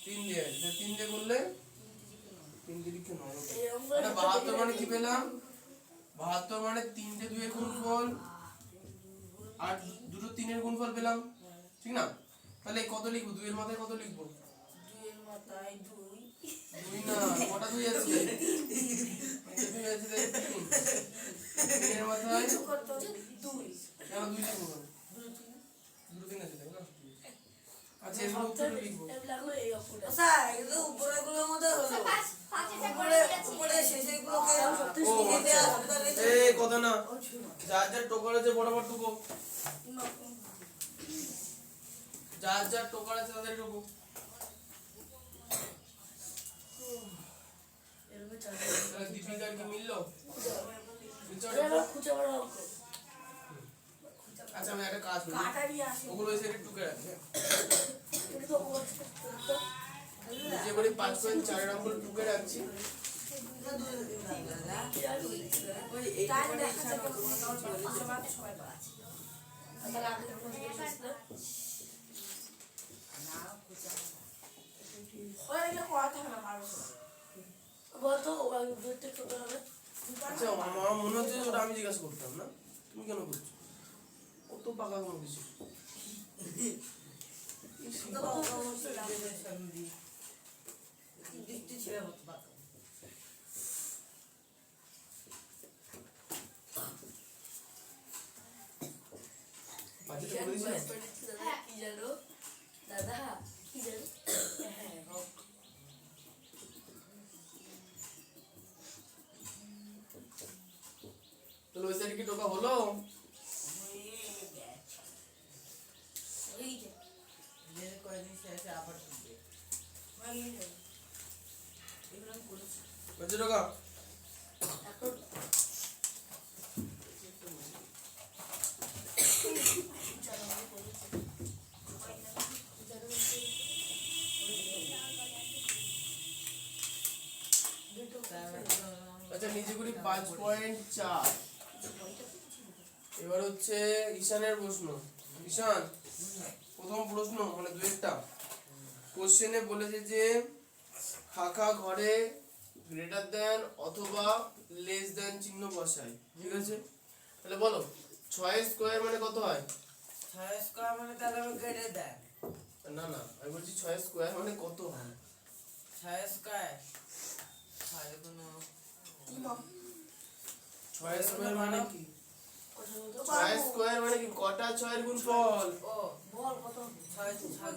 3 দিয়ে আছে, 3 দিয়ে করলে 3 দিয়ে লিখে 9 হবে। এটা 72 মানে কি পেলাম? 72 মানে 3 টে 2 এর গুণফল আর দুটো 3 এর গুণফল পেলাম, ঠিক না? তাহলে কত লিখবো? 2 এর মাথায় কত লিখবো? 2 না, কটা 2 আছে? 2 আছে, 3 এর মাথায় কেন 2 লিখবো? দুটো 3 আছে, তাই না? আচ্ছা, এগুলো উত্তরে লিখবো। স্যার এগুলো উপরেগুলোর মধ্যে হলো উপরে শেষেরগুলোকে ও, নিতে আচ্ছা। আসতে এই কথা না, যার যার টোকার আছে বরাবর টুকো, যার যার টোকার আছে তাদের টুকো। তাহলে দীপিকার কি মিললো? মিলছে ওটা? আচ্ছা, আমি একটা কাজ করি, ওগুলো ওই সাইডে টুকে রাখি, হ্যাঁ? যে বলি 5.4 নম্বর টুকে রাখছি। ওই এইটুকুনি ইচ্ছা না তোমার কিছু বলেছে? আচ্ছা, আমার মনে হচ্ছে যে ওটা আমি জিজ্ঞাসা করতাম না, তুমি কেন করছো? কত পাকা কোনো কিছু। বাচ্চাটা বলে দিয়েছিলাম। তাহলে ওই সাইডে কি টোকা হলো? হয়েছে টোকা? আচ্ছা, নিচে করি 5.4। এবার হচ্ছে ঈশানের প্রশ্ন। ঈশান, প্রথম প্রশ্ন মানে দুয়েরটা কোশ্চেনে বলেছে যে ফাঁকা ঘরে গ্রেটার দেন অথবা লেস দেন চিহ্ন বসাই, ঠিক আছে? তাহলে বলো 6 স্কয়ার মানে কত হয়? 6 স্কয়ার মানে তাহলে আমি কেটে দেন। না না, আমি বলছি 6 স্কয়ার মানে কত হয়? 6 স্কয়ার 6 স্কয়ার মানে কি? 6 স্কয়ার মানে কি? কটা 6 এর গুণফল? ও বল কত? 6 6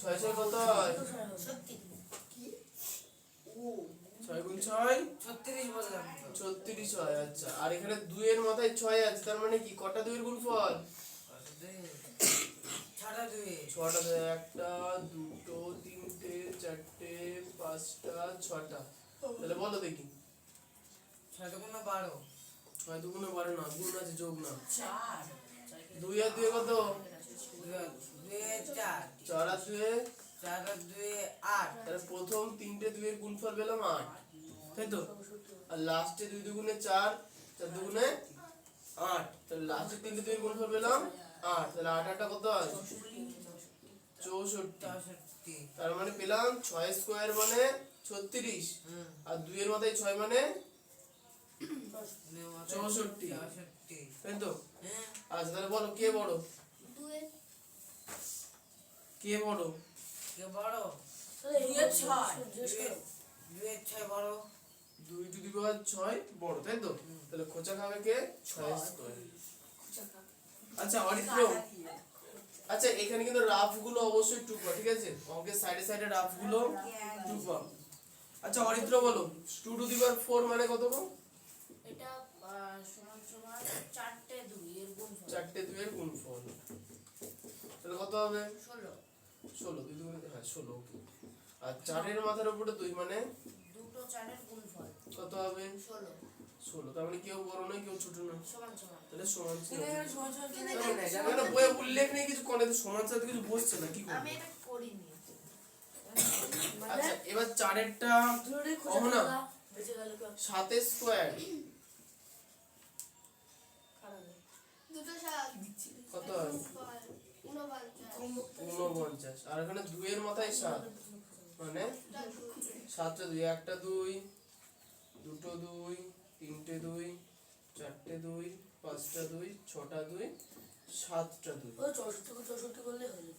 6 6 কত হয়? 6 গুণ 6 36 বললাম তো। 36 হয়। আচ্ছা, আর এখানে 2 এর মাথায় 6 আছে, তার মানে কি কটা 2 এর গুণফল? 6টা 2 6টা, একটা দুটো তিনটে চারটে পাঁচটা 6টা। তাহলে বলো দেখি 6 দুগুণে 12 6 দুগুণে 12 না, গুণ আছে, যোগ না। 4 2 আর 2 কত? 2 4 4 আর 2 4 আর 2 8 তাহলে প্রথম তিনটে 2 এর গুণফল পেলাম 8, তাই তো? আর লাস্টে 2 দুগুণে 4, 4 দুগুণে 8, তাহলে লাস্টে তিনটে 2 এর গুণফল পেলাম 8, তাহলে 8 8টা কত হয়? 64। তার মানে পেলাম 6 স্কয়ার মানে 36, আর 2 এর মাথায় 6 মানে 64, তাই তো? আচ্ছা, তাহলে বলো কে বড়? দুয়ের কে বড়? কে বড়? 2 বড় 2 টু দি পাওয়ার 6 বড়, তাই তো? তাহলে খোঁচা খাবে কে? 6 স্কয়ার। আচ্ছা, অরিত্র, আচ্ছা এখানে কিন্তু রাফ গুলো অবশ্যই টুকবা, ঠিক আছে? অঙ্কের সাইডে সাইডে রাফ গুলো টুকবা। আচ্ছা অরিত্র বলো 2 টু দি পাওয়ার 4 মানে কত গো? এটা সমান সমান 4টে 2 এর গুণফল 4টে 2 এর গুণফল। তাহলে কত হবে? 16 16 2 2 হ্যাঁ 16 ওকে। আর 4 এর মাথার উপরে 2 মানে দুটো 4 এর গুণফল কত হবে? 16 16। তার মানে কেউ বড় নয় কেউ ছোট নয়, সমান সমান। তাহলে সমান ছিল। কিন্তু এখানে সমান সমান কেন না, নাই জানো? না, বইয়ে উল্লেখ নেই কিছু, কোন সমান সাথে কিছু বসছে না, কি আমি করব? এটা করিনি। আচ্ছা এবার 4 এরটা ধরে কমো না। বেঁচে গেল কেউ 7 এর স্কয়ার খারাপ দুটো সাত কত হয়? 49। আর এখানে 2 এর মাথায় 7 মানে 7টা 2, একটা 2, দুটো 2, তিনটে 2, চারটে 2, পাঁচটা 2, ছটা 2, সাতটা 2। ও 64 করলে হলো।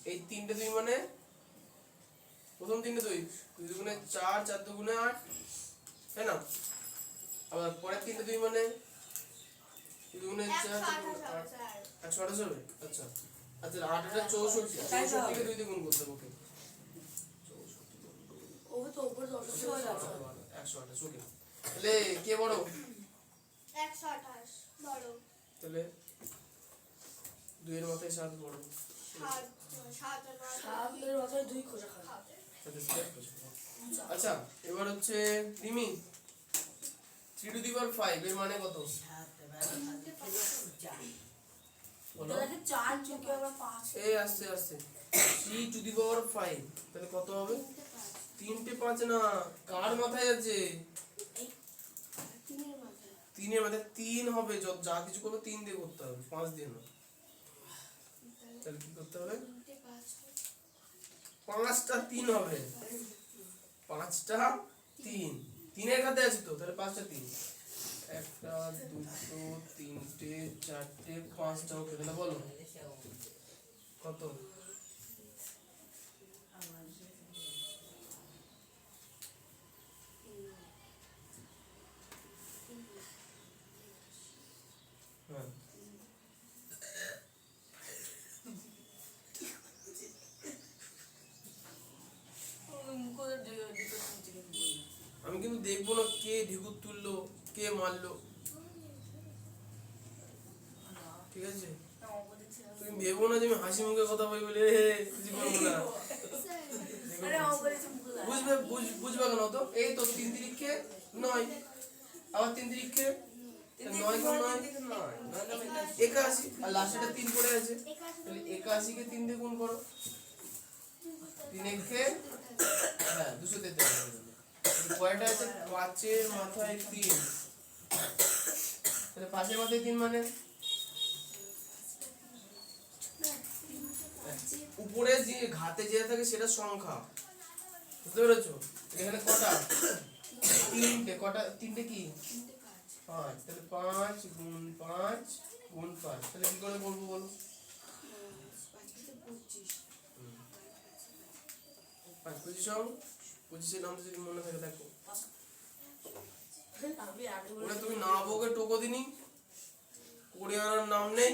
এই তিনটে 2 মানে প্রথম তিনটে 2 2 দুগুণে 4 4 দুগুণে 8 তাই না? আবার পরের তিনটে 2 মানে 2 দুগুণে 4 4 দুগুণে 8 128 হবে। আচ্ছা আচ্ছা 8 এটা 64, 64 কে 2 দিয়ে গুণ করতে হবে ওকে। ও তো উপরে 64 128 ওকে। তাহলে কে বড়? 128 বড়, তাহলে 2 এর মাথায় 7 বড়। 7 সামনের মাথায় 2 খোঁজা খারাপ। তাহলে স্কয়ার করতে হবে। আচ্ছা এবার হচ্ছে রিমি 3 টু দি পাওয়ার 5 এর মানে কত? বলো। এটা দেখে 4 চুকে আবার 5 এই আস্তে আস্তে 3 টু দি পাওয়ার 5 তাহলে কত হবে? 3টে 5 না, কার মাথায় আছে? 3 এর মাথায় 3 হবে, যা কিছু করবে 3 দিয়ে করতে হবে, 5 দিয়ে না। তাহলে কি করতে হবে? 5টা 3 হবে, 5টা 3 3 এর কাছে আছে তো, তাহলে 5টা 3 একটা দুটো তিনটে চারটে 5টা ওকে। তাহলে বলো কত? হ্যাঁ আমি কিন্তু দেখবো না কে ঢিকুর তুললো কে মারলো, ঠিক আছে? তুমি ভেবো না যে আমি হাসি মুখে কথা বলি বলে কিছু করবো না। বুঝবে বুঝবে কেন তো? এই তো 3 তিরিখে 9, আবার 3 তিরিখে 9 গুণ 9 81, আর লাস্টেটা 3 পড়ে আছে, তাহলে 81 কে 3 দিয়ে গুণ করো। 3 একে হ্যাঁ 243। কয়টা আছে? 5 এর মাথায় 3, তাহলে 5 এর মাথায় 3 মানে উপরে যে ঘাতে যেটা থাকে সেটা সংখ্যা, বুঝতে পেরেছো? এখানে কটা? 3টে, কটা? 3টে কি? 5, তাহলে 5 গুণ 5 গুণ 5, তাহলে কি করে বলবো বলো? 5 25 নাম যদি মনে থাকে দেখো। আমি আগে ওরে তুমি না বউকে টোকো দিনি, করে আনার নাম নেই।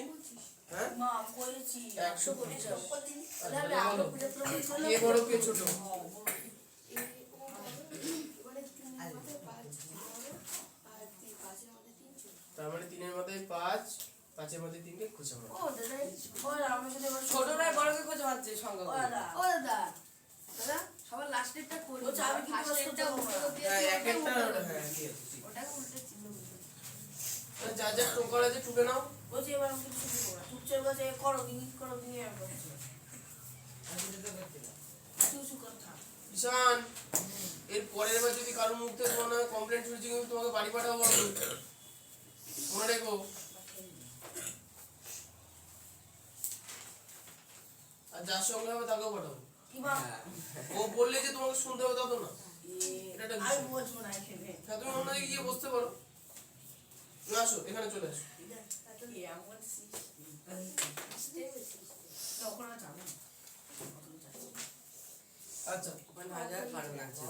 হ্যাঁ মা করেছি 100 করেছি কতদিন আচ্ছা, আমি আগে বলো। পুরো প্রমাণ কে বড় কে ছোট? তার মানে 3 এর মাথায় 5, 5 এর মাথায় 3 কে খোঁজা মারো। ও দাদা ও আমার সাথে এবার ছোটরাই বড়কে খোঁজা পাচ্ছে সংখ্যা ও করে। দাদা ও দাদা দাদা সবার লাস্টেরটা করি ও আমি কিন্তু ফার্স্টেরটা হ্যাঁ এক একটা হ্যাঁ ঠিক আছে ঠিক ওটাকে উল্টে চিহ্ন করতে আছে। যা যা টোকার আছে টুকে নাও। বলছি এবার আমি কিছু করবো না টুকচার বলছে করো দিনই আর করছি কিছু কথা ঈশান এর পরের বার যদি কারোর মুখ থেকে কোনো কমপ্লেইন শুনেছি কিন্তু তোমাকে বাড়ি পাঠাবো আমি, মনে রেখো। আর যার সঙ্গে হবে তাকেও পাঠাবো। কি মা ও বললে যে তোমাকে শুনতে হবে তা তো না। এটা একটা আমি বিষয়। বলবো না এখানে হ্যাঁ তুমি অন্যদিকে গিয়ে বসতে পারো। না আসো এখানে চলে আসো। তখন আর যাবো আচ্ছা ওখানে হাজার কারণ আছে।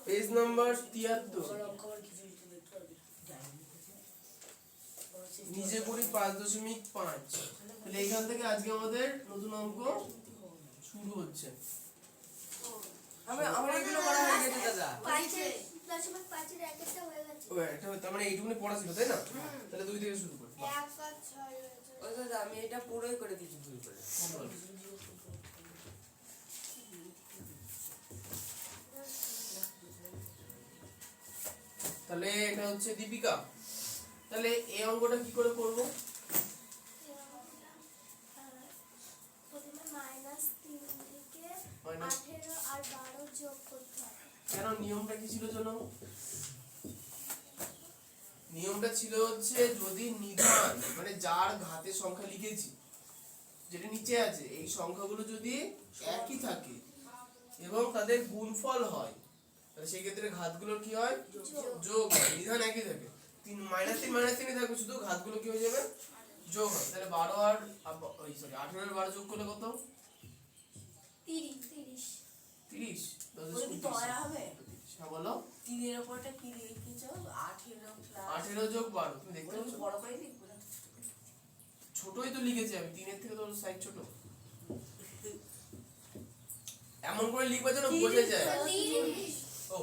Page number 73। নিচে করি 5.5। তাহলে এখান থেকে আজকে আমাদের নতুন অঙ্ক শুরু হচ্ছে। আমার এগুলো করা হয়ে গেছে দাদা। 5.5 এর একটা হয়ে গেছে। ও একটা তার মানে এইটুকুনি পড়া ছিল তাই না? তাহলে 2 থেকে শুরু করি। 1 আর 6 হয়েছে। ও দাদা আমি এটা পুরোই করে দিয়েছি ভুল করে। তাহলে এটা হচ্ছে দীপিকা। তাহলে এই অঙ্কটা কি করে করব? প্রথমে -3 থেকে মাইনাস 18 আর 12 যোগ করতে হবে। কেন নিয়মটা কি ছিল জানো? নিয়মটা ছিল হচ্ছে যদি নিধান মানে যার ঘাতের সংখ্যা লিখেছি যেটা নিচে আছে এই সংখ্যাগুলো যদি একই থাকে এবং তাদের গুণফল হয় তাহলে সেই ক্ষেত্রে ঘাতগুলোর কি হয়? যোগ হয়। নিধান একই থাকে। 3 -3 থাকবে, শুধু ঘাতগুলো কি হয়ে যাবে? যোগ হয়। তাহলে 12 আর 18 আর 12 যোগ করলে কত? 30 30। ওটা কি দয়া হবে? হ্যাঁ বলো। 3 এর উপরটা কি লিখেছো? 18 প্লাস 18 যোগ 12 তুমি দেখতে ওটা কি পাচ্ছ? বড় করে লিখবো না? ছোটই তো লিখেছি আমি, 3 এর থেকে তো সাইজ ছোট। এমন করে লিখবা যেন বোঝা যায়। 30 ও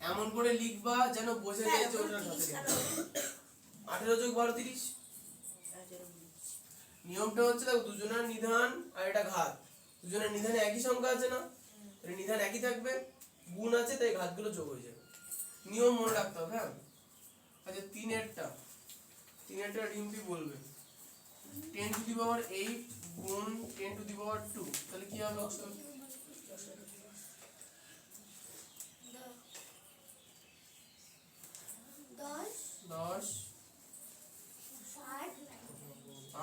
এমন করে লিখবা যেন বোঝা যায় যে ওটা ঘাতে লিখবা। 18 যোগ 12 30। নিয়মটা হচ্ছে দেখো দুজনের নিধান আর এটা ঘাত, দুজনের নিধানে একই সংখ্যা আছে না, তাহলে নিধান একই থাকবে, গুণ আছে তাই ঘাতগুলো যোগ হয়ে যাবে। নিয়ম মনে রাখতে হবে। হ্যাঁ আচ্ছা 3 এরটা ডিম্পি বলবে 10 টু দি পাওয়ার 8 গুণ 10 টু দি পাওয়ার 2 তাহলে কি হবে? 10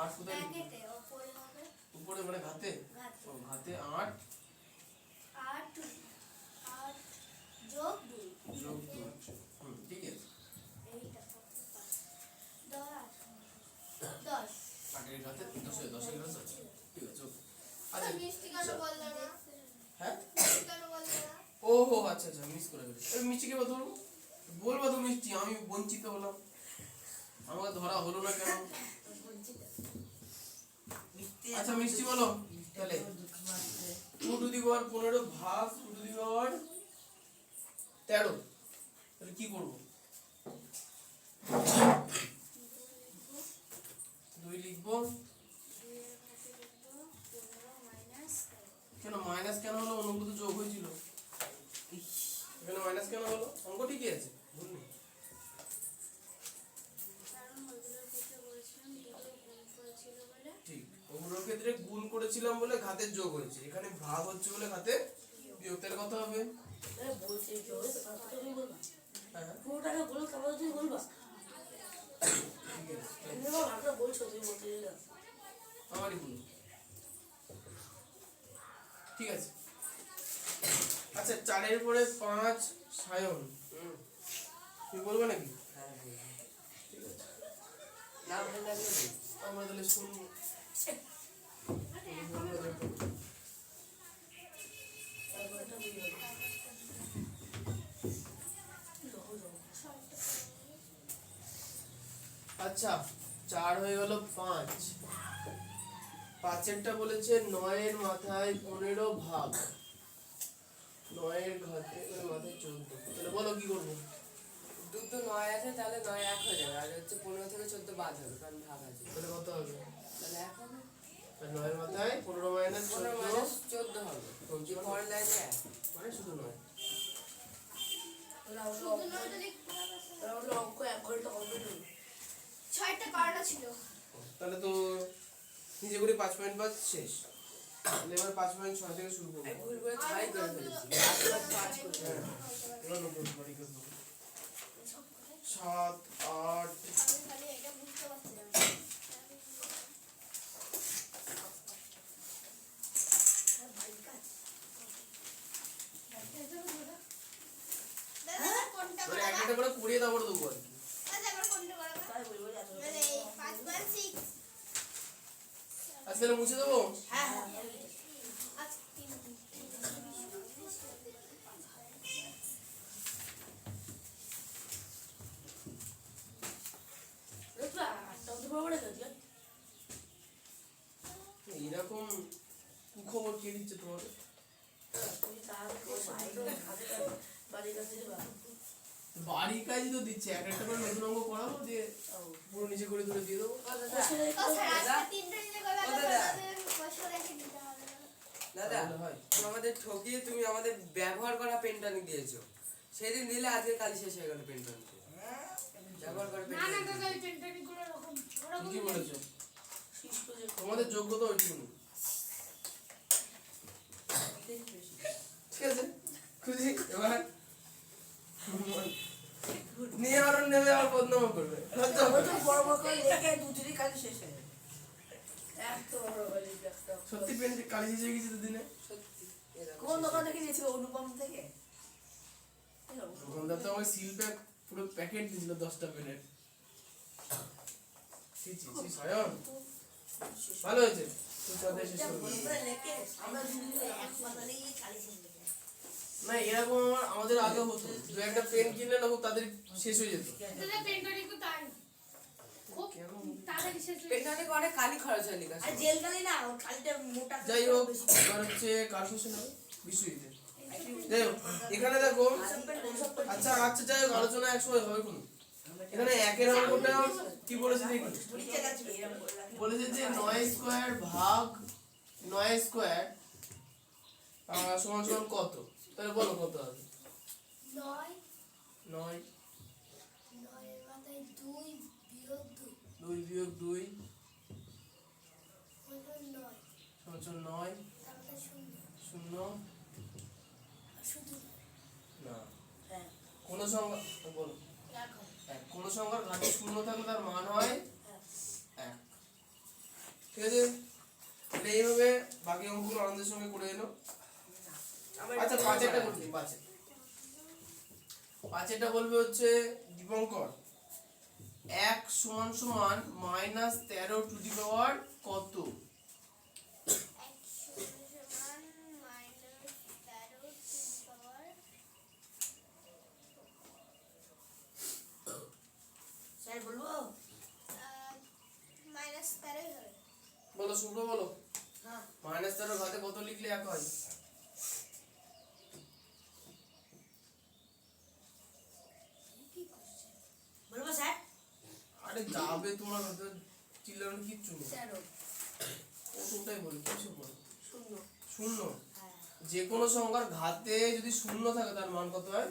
8 কোথায় লিখবি? প্যাকেটে ওপরে হবে উপরে মানে ঘাতে? ঘাতে। ও ঘাতে 8 8 যোগ 2 যোগ 2। ঠিক আছে। এইটা 10 8 এর ঘাতে 10 এর ঘাতে ঠিক আছে। ওকে। আচ্ছা মিষ্টি কেন বললো না? হ্যাঁ মিষ্টি কেন বললো না? ওহো আচ্ছা মিস করে ফেলেছি। এই মিষ্টি কে বলবো? বলবো তো মিষ্টি, আমি বঞ্চিত হলাম, আমাকে ধরা হলো না কেন? আচ্ছা মিষ্টি বলো তাহলে 2 টু দি পাওয়ার 15 ভাগ 2 টু দি পাওয়ার 13 তাহলে কি করব? 2 লিখবো। কেন মাইনাস কেন হলো? অঙ্কগুলো তো যোগ হয়েছিল, এখানে মাইনাস কেন হলো? অঙ্ক ঠিকই আছে, ভুল নেই। ঠিক, ওগুলোর ক্ষেত্রে গুণ করেছিলাম বলে ঘাতের যোগ হয়েছে, এখানে ভাগ হচ্ছে বলে ঘাতের বিয়োগ। তাহলে কত হবে? বলছি কি হবে? তারপর তুমি বলবা। হ্যাঁ পুরোটাকে বলো তারপর তুমি বলবা। ঠিক আছে, এমনি বল, আমরা বলছো তুমি বলতে দিলে। আমারই ভুল। ঠিক আছে। আচ্ছা 4 এর পরে 5 সায়ন, তুমি বলবে নাকি? হ্যাঁ বলবো। ঠিক আছে, না ভালো লাগলে বল। আমরা তাহলে শুনবো। তারপর এটা বুঝে যাবো। আচ্ছা 4 হয়ে গেল 5, 5 এরটা বলেছে 9 এর মাথায় 15 ভাগ 9 এর ঘাতে মানে মাথায় 14। তাহলে বলো কি করবো? দুটো 9 আছে তাহলে 9 1 হয়ে যাবে, আর হচ্ছে 15 থেকে 14 বাদ হবে কারণ ভাগ আছে। তাহলে কত হবে? তাহলে 1 হবে। 9 এর মাথায় 15 মাইনাস 15 14 14 হবে। পঞ্চান্ন। যে পরের লাইনে 1। মানে শুধু 9। তাহলে আমরা শুধু অঙ্ক- নয় যদি খারাপ আছে। তাহলে আমরা অঙ্ক 1 ঘন্টা কমপ্লিট হলো। 6টা কারণা ছিল। তাহলে তো নিজে করে 5.5 শেষ। তাহলে এবার 5.6 থেকে শুরু করবো। আমি ভুল করে 6 করে ফেলেছি। 5 করে। হ্যাঁ এবার নতুন বাড়ি করবো। 7 8 আমি খালি এটা বুঝতে পারছিলাম না। দাদা এবার কোনটা মানে করা? একটা করে পড়িয়ে তারপরে দেবো আর কি। দাদা এবার কোনটা করা? তাই বলবো যে এত মানে 5.6 আচ্ছা তাহলে মুছে দেবো। হ্যাঁ হ্যাঁ আচ্ছা 3 5 কে দিচ্ছে তোমাকে? তুমি তাহলে বাড়ির কাছে যাবা বাড়ির কাজই তো দিচ্ছে, এক একটা করে নতুন অঙ্ক করাবো, দিয়ে পুরো নিচে করে ধরে দিয়ে দেবো। ও স্যার আজকে তিনটে নিতে গেলে ও দাদা। পয়সা রেখে দিতে হবে না। দাদা তাহলে হয়। তুমি আমাদের ঠকিয়ে তুমি আমাদের ব্যবহার করা পেনটানি দিয়েছো, সেদিন দিলে আজকে কালি শেষ হয়ে গেল পেনটানিতে। ব্যবহার করা না না পেনটানি দাদা ওই পেনটানি গুলো ওরকম ঠিকই বলেছো, শিষ্ট যে তোমাদের যোগ্যতা ওইটুকুনি। ঠিক আছে, খুশি? এবার নিয়ে আরো নেবে, আর বদনাম করবে। লজ্জা হবে না? বড় বড় করে লেখে দুজনই কাজ শেষ হয়ে যায় এত বড় বড় একটা সত্যি পেন কালি শেষ হয়ে গেছে দুদিনে। সত্যি এ দেখো, কোন দোকান থেকে নিয়েছিল অনুপম থেকে দোকানদার তো আমাকে সিল প্যাক পুরো প্যাকেট দিয়েছিল 10টা পেনের। ছি ছি ছি, সায়ন ভালো হয়েছে, তুই তাদের শেষ করে দিলি। লেখে আমরা দুজনে এক পাতালেই কালি শেষ হয়ে যায় না এরকম আমাদের আগে হতো, দু একটা পেন কিনলে না তাদের শেষ হয়ে যেত। দাদা পেনটানি কো তাই খুব তাড়াতাড়ি শেষ হয়ে পেনটানি অনেক কালি খরচ হয় লিখা। আর জেল কালি না ওর কালিটা মোটা যাই হোক, এবার হচ্ছে কার শেষ হবে? বিশ্বজিতের। যাই হোক, এখানে দেখো, আচ্ছা আচ্ছা যাই হোক, আলোচনা একসময় হবে কোনো। এখানে একের অঙ্কটা কি বলেছে দেখি, নিচে গেছে এরকম করে রাখি বলেছে যে 9 স্কয়ার ভাগ 9 স্কয়ার সমান সমান কত? তাহলে বলো কত হবে? 9 9 9 এর মাথায় 2 বিয়োগ 2 2 বিয়োগ 2 হলো 9 সমান সমান 9 তারপরে 0 0 শুধু না হ্যাঁ কোন সংখ্যা বলো, রাখো কোন সংখ্যার ঘাতে 0 থাকলে তার মান হয় 1। ঠিক আছে, তাহলে এইভাবে বাকি অঙ্কগুলো আনন্দের সঙ্গে করে এলো। আচ্ছা পাঁচেরটা বলছি, পাঁচেরটা বলবে হচ্ছে দীপঙ্কর 1 সমান সমান -13 টু দি পাওয়ার কত? 1 সমান -13 টু দি পাওয়ার স্যার বলবো -13 হবে। বলো শুভ্র বলো, হ্যাঁ -13 ঘাতে কত লিখলে 1 হয়? বলবো স্যার আরে যাবে তোমার হাতে, চিল্লানো কিচ্ছু নেই, 13 ওটাই বলি, কিছু বলো। শূন্য শূন্য, হ্যাঁ যে কোনো সংখ্যার ঘাতে যদি শূন্য থাকে তার মান কত হয়?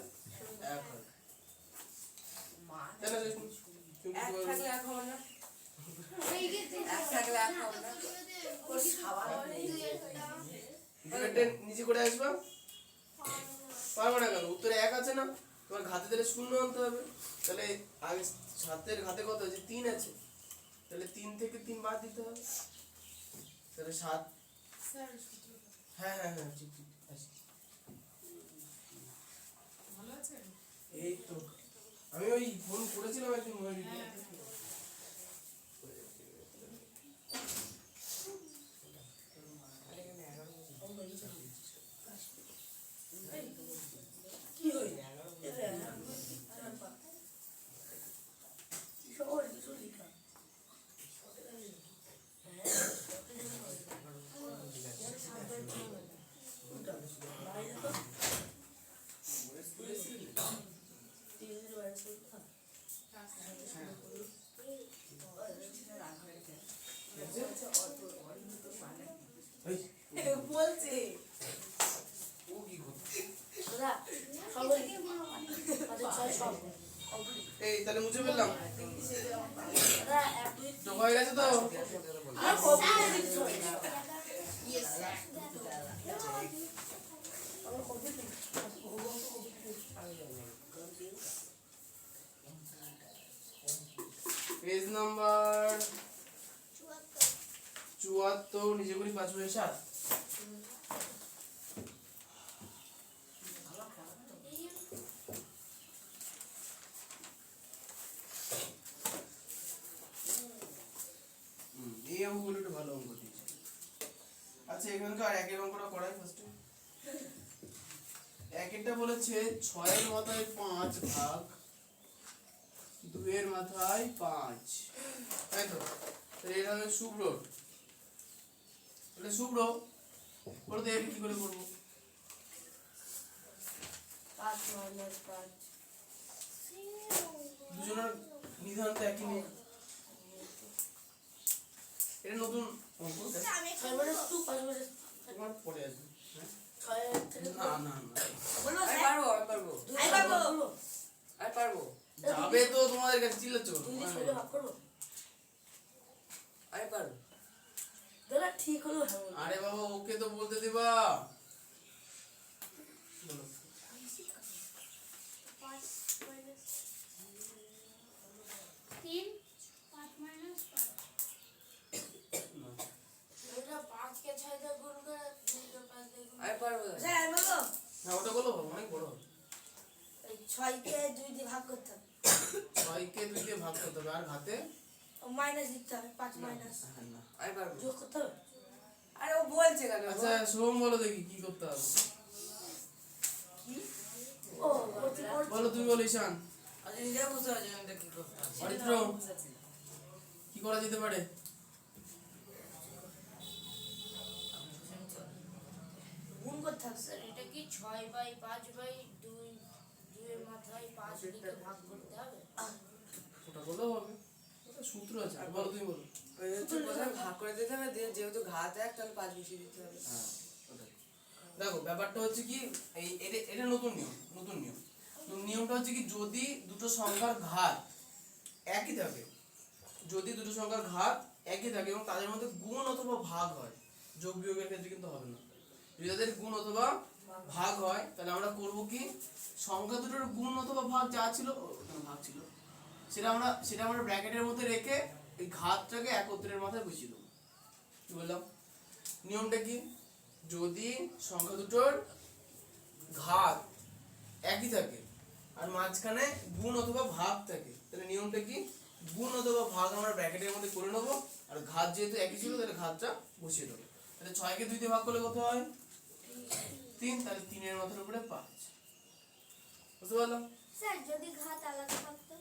1 হয়। তাই না? তুমি এক কি বলো? থাকলে এক হবে না, এই যে এক থাকলে এক হবে না। ওর খাবার নেই দুইটা নিচে করে আসবা, পারবে না কেন? উত্তরে 1 আছে না, তোমার ঘাতে তাহলে শূন্য আনতে হবে। তাহলে আগে 7 ঘাতে কত আছে? 3 আছে, তাহলে 3 থেকে 3 বাদ দিতে হবে, তাহলে 7। স্যার হ্যাঁ হ্যাঁ হ্যাঁ ঠিক ঠিক আসি। ভালো আছে? এই তো আমি ওই ফোন করেছিলাম একদিন মহিলাকে। কি হইল শহর কিছু লিখা এই, বলছে ও কি করছে? দাদা সব সব এই তাহলে মুছে ফেললাম, দাদা এক দুই তো হয়ে গেছে তো? আর কমপ্লিট দিচ্ছ পেজ নাম্বার 74, নিচে করি 5/7। এই অঙ্কগুলো একটু ভালো অঙ্ক দিয়েছে। আচ্ছা এখানকার একের অঙ্কটা করাই ফার্স্টে। একেরটা বলেছে 6 এর মাথায় 5 ভাগ 2 এর মাথায় 5, তাই তো? তাহলে এটা হবে শুভ্র, তাহলে শুভ্র বলো তো এটা কি করে করবো? 5 minus 5 দুজনের নিধান তো একই নেই। এটা নতুন অঙ্ক, আমি 6 minus 2 5 minus তোমার পরে আসবে। 6 থেকে না না না বলো আমি স্যার পারবো, আমি পারবো, আমি পারবো আমি পারবো, যাবে তো, তোমাদের কাছে চিল্লাচ্ছ কেন? 2 দিয়ে 6 ভাগ করবো আমি পারবো। দাদা ঠিক হলো হ্যাঁ আরে বাবা ওকে তো বলতে দিবা। বলো। 5 minus 3 5 minus 5 এটা 5 কে 6 দিয়ে গুণ করে 2 কে 5 দিয়ে গুণ আমি পারবো দাদা। স্যার আমি বলবো হ্যাঁ ওটা বলো, অনেক বড় হবে। এই 6 কে 2 দিয়ে ভাগ করতে হবে 6 কে 2 দিয়ে ভাগ করতে হবে, আর ঘাতে মাইনাস দিতে হবে 5 মাইনাস হ্যাঁ, না। আমি পারবো। যোগ করতে হবে আরে ও বলছে কেন? আচ্ছা সোম বলো দেখি কি করতে হবে। ও প্রতি বলো তুমি, বলো ঈশান। আচ্ছা নিজে বুঝতে পারছি না এটা কি করতে হবে। অরিত্র কি করা যেতে পারে? গুণ করতে হবে স্যার এটা কি 6/5/2 এর মাথায় 5 লিখে ভাগ করতে হবে? ওটা বললেও হবে, ওটা সূত্র আছে। বলো তুমি, বলো। ওই হচ্ছে প্রথমে ভাগ করে দিতে হবে, দিয়ে যেহেতু ঘাত 1 তাহলে 5 বেশি দিতে হবে। হ্যাঁ ওটাই। দেখো ব্যাপারটা হচ্ছে কি, এই এটা নতুন নিয়ম, নতুন নিয়ম। তো নিয়মটা হচ্ছে কি, যদি দুটো সংখ্যার ঘাত একই থাকে, যদি দুটো সংখ্যার ঘাত একই থাকে এবং তাদের মধ্যে গুণ অথবা ভাগ হয়, যোগ বিয়োগের ক্ষেত্রে কিন্তু হবে না, যদি তাদের গুণ অথবা ভাগ হয় তাহলে আমরা করব কি, সংখ্যা দুটোর গুণ অথবা ভাগ যা ছিল, ওখানে ভাগ ছিল, সেটা আমরা ব্র্যাকেটের মধ্যে রেখে এই ঘাতটাকে একত্রের মাথায় বসিয়ে দেবো। কি বললাম? নিয়মটা কি, যদি সংখ্যা দুটোর ঘাত একই থাকে আর মাঝখানে গুণ অথবা ভাগ থাকে, তাহলে নিয়মটা কি, গুণ অথবা ভাগ আমরা ব্র্যাকেটের মধ্যে করে নেবো, আর ঘাত যেহেতু একই ছিল তাহলে ঘাতটা বসিয়ে দেবো। তাহলে 6 কে 2 দিয়ে ভাগ করলে কত হয়? 3, তাহলে 3 এর মাথার উপরে 5। বুঝতে পারলাম? স্যার যদি ঘাত আলাদা থাকতো?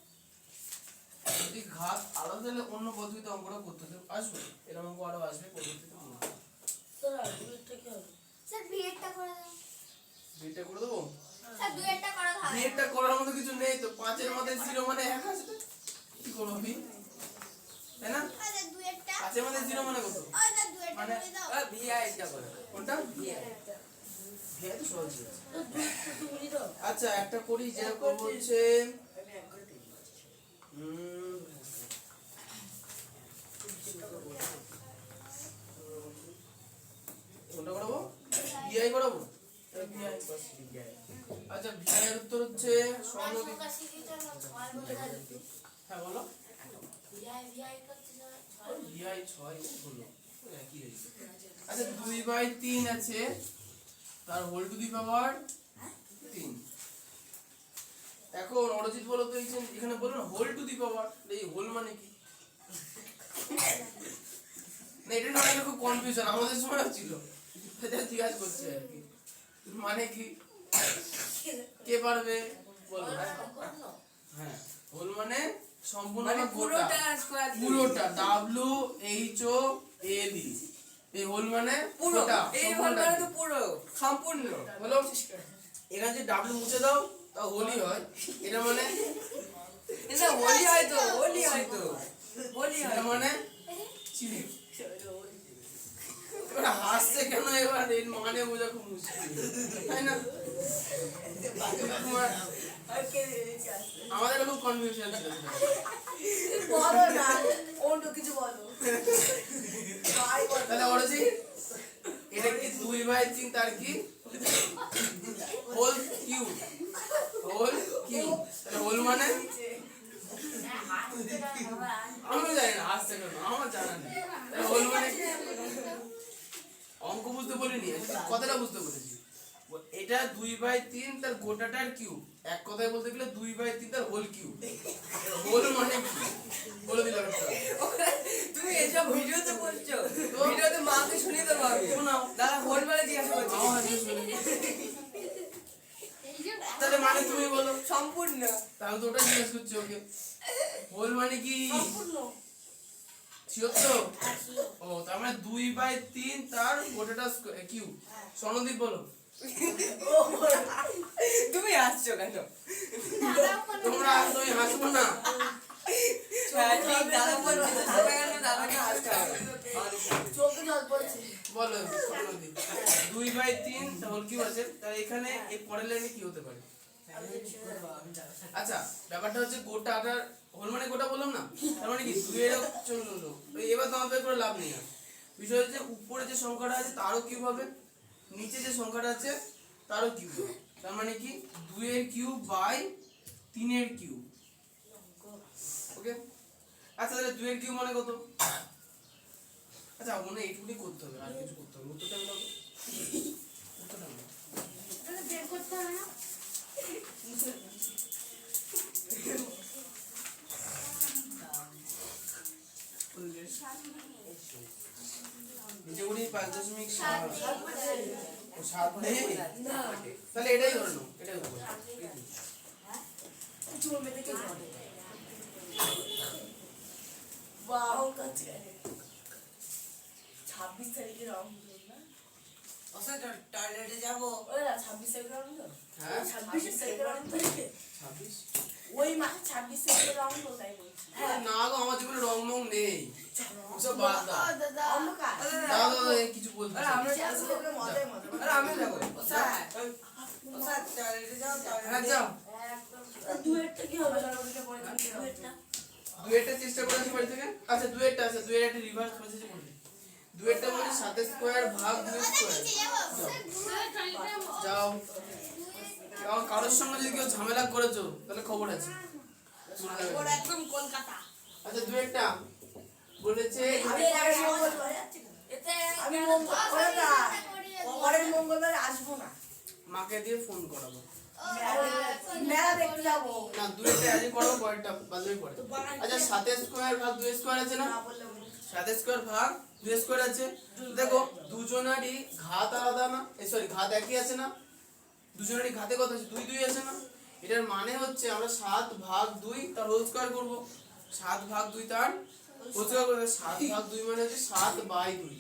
যদি ঘাত আলাদা তাহলে অন্য পদ্ধতিতে অঙ্কটা করতে আসবে, এরকম অঙ্ক আরো আসবে পদ্ধতিতে। স্যার দুইটা কি হবে স্যার বিয়েটা করে দাও। বিয়েটা করে দেবো? স্যার দুয়েরটা করা ভালো। বিয়েটা করার মতো কিছু নেই তো, 5 এর মাথায় 0 মানে 1 আছে তো। কি করবো আমি, তাই না? আরে দুয়েরটা 5 এর মাথায় 0 মানে কত? ওই না দুয়েরটা মানে- করে দাও। ভিআই এটা করে। কোনটা? ভিআই। বিয়ে তো সহজ আছে। তুমি দাও আচ্ছা একটা করি, যেটা করবো হচ্ছে কোনটা করাবো? বিআই করাবো? বিআই। আচ্ছা বিআই এর উত্তর হচ্ছে সমদ্বি। সংখ্যা শিখিতে না 6 বলে দিতে। হ্যাঁ বলো। ভিআই করতে না 6 বিআই 6 হলো, একই হয়েছে। আচ্ছা 2/3 আছে, তার হোল টু দি পাওয়ার 3। এখন অরজিৎ বলো তো, এখানে বলো না হোল টু দি পাওয়ার, এই হোল মানে কি? না এটা না, এটা খুব কনফিউশন, আমাদের সময় ছিল, এটা জিজ্ঞাসা করছে আর কি, মানে কি কে পারবে বলো? হ্যাঁ হোল মানে সম্পূর্ণ মানে না গোটা, পুরোটা স্কয়ার পুরোটা, WHOLE, এই হোল মানে পুরো, গোটা, এই হল মানে তো পুরো সম্পূর্ণ। বলো এখানে যদি W মুছে দাও তা হোলই হয়, এটা মানে এটা হোলি হয়তো, হোলি হয়তো, হোলি এটা হয়। মানে চিনি। এবার হাসছে কেন, এবার এর মানে বোঝা খুব মুশকিল, তাই না? তোমার- আমাদের খুব কনফিউশন ছিল সেটা। বলো না অন্য কিছু বলো। তাহলে বলেছি এটা কি 2/3, তার কি হোল কিউব, হোল কিউব, তাহলে হোল মানে আমি জানি না, আসছে কেন আমার জানা নেই, তাহলে হোল মানে অঙ্ক বুঝতে বলিনি, কথাটা বুঝতে বলেছি। এটা 2/3 তার গোটাটার কিউব, এক কথায় বলতে গেলে 2/3 তার হোল কিউব। হোল মানে কি বলে দিলাম একটা। তুমি এসব ভিডিওতে বলছো, ভিডিওতে মাকে শুনিয়ে দেবো আমি। শোনাও। দাদা হোল মানে জিজ্ঞাসা করছি। আমার হাতে শুনি। তাহলে মানে তুমি বলো, সম্পূর্ণ। তাহলে তো ওটা জিজ্ঞেস করছি ওকে, হোল মানে কি? সম্পূর্ণ শিওর তো? হ্যাঁ, sure। ও তার মানে 2/3 তার গোটাটা কিউব। স্বর্ণদীপ বলো। তুমি আসছো কেন? দাদাও মনে তোমরা আসলে হাসবো না। হ্যাঁ ঠিক, দাদা বলছে তো সবাই গেল, দাদাকে আসতে হবে। চোখে জল পড়ছে। বলো স্বর্ণদীপ। 2/3 হোল কিউব আছে, তাহলে এখানে এই পরের লাইনে কি হতে পারে? আচ্ছা ব্যাপারটা হচ্ছে গোটাটার হোল মানে গোটা বললাম না, তার মানে কি 2 এর চলো এবার তোমাদের করে লাভ নেই আর। বিষয় হচ্ছে উপরে যে সংখ্যাটা আছে তারও কিউব হবে, নিচে যে সংখ্যাটা আছে তারও কিউব হবে। তার মানে কি 2 এর কিউব বাই 3 এর কিউব। ওকে, আচ্ছা তাহলে 2 এর কিউব মানে কত? আচ্ছা মনে হয় এইটুকুই করতে হবে, আর কিছু করতে হবে। উত্তরটা আমি দেবো, উত্তরটা আমি দেবো। তাহলে বের করতে হবে না? নিচে করি 5.7। ও 7 সাত নেই, তাহলে এটাই ধরে নাও, এটাই উপরে। বাহ, কাছে 26 তারিখে রং হলো না? টয়লেটে যাবো। ওরা 26 তারিখে রং হলো? হ্যাঁ 26 তারিখে রং হলো? 26। ওই মাসে 26 তারিখে রং হলো তাই বলছি। না গো আমার জীবনে রং মং নেই, ওসব বাদ দাও। দাদা অন্ধকার। দাও দাও দাও, কিছু বলতে আরে চাই। আমরা আসলে মজাই মজা। আরে আমি যাবো। স্যার টয়লেটে যাও, হ্যাঁ যাও, দুয়েরটা কি হবে? দুয়েরটা? দুয়েরটা চেষ্টা করে আসি বাড়ি থেকে। আচ্ছা দুয়েরটা আছে, দুয়ের একটা রিভার্স মেসেজ করে দিই। দুয়েরটা মানে 7 স্কয়ার ভাগ 2 স্কয়ার। যাও, কারণ কারোর সঙ্গে যদি কেউ ঝামেলা করেছো তাহলে খবর আছে। ওর একদম কলকাতা। আচ্ছা দুয়েরটা বলেছে আমি পরের মঙ্গলবারে যাচ্ছি না। আমি পরের মঙ্গলবারে আসবো না। মাকে দিয়ে ফোন করাবো। মেলা দেখতে যাবো। না দুয়েরটা আজই করবো, পরেরটা বাদে পরে। আচ্ছা 7 স্কয়ার ভাগ 2 স্কয়ার আছে না? না বললে বলবো। 7 স্কয়ার ভাগ 2 স্কয়ার আছে। দেখো দুজনারই ঘাত আলাদা না, সরি ঘাত একই আছে না? দুজনেরই ঘাতে কত আছে? 2 2 আছে না? এটার মানে হচ্ছে আমরা 7 ভাগ 2 তার হোল স্কয়ার করব। 7 ভাগ 2 তার হোল স্কয়ার করব। 7 ভাগ 2 মানে হচ্ছে 7/2।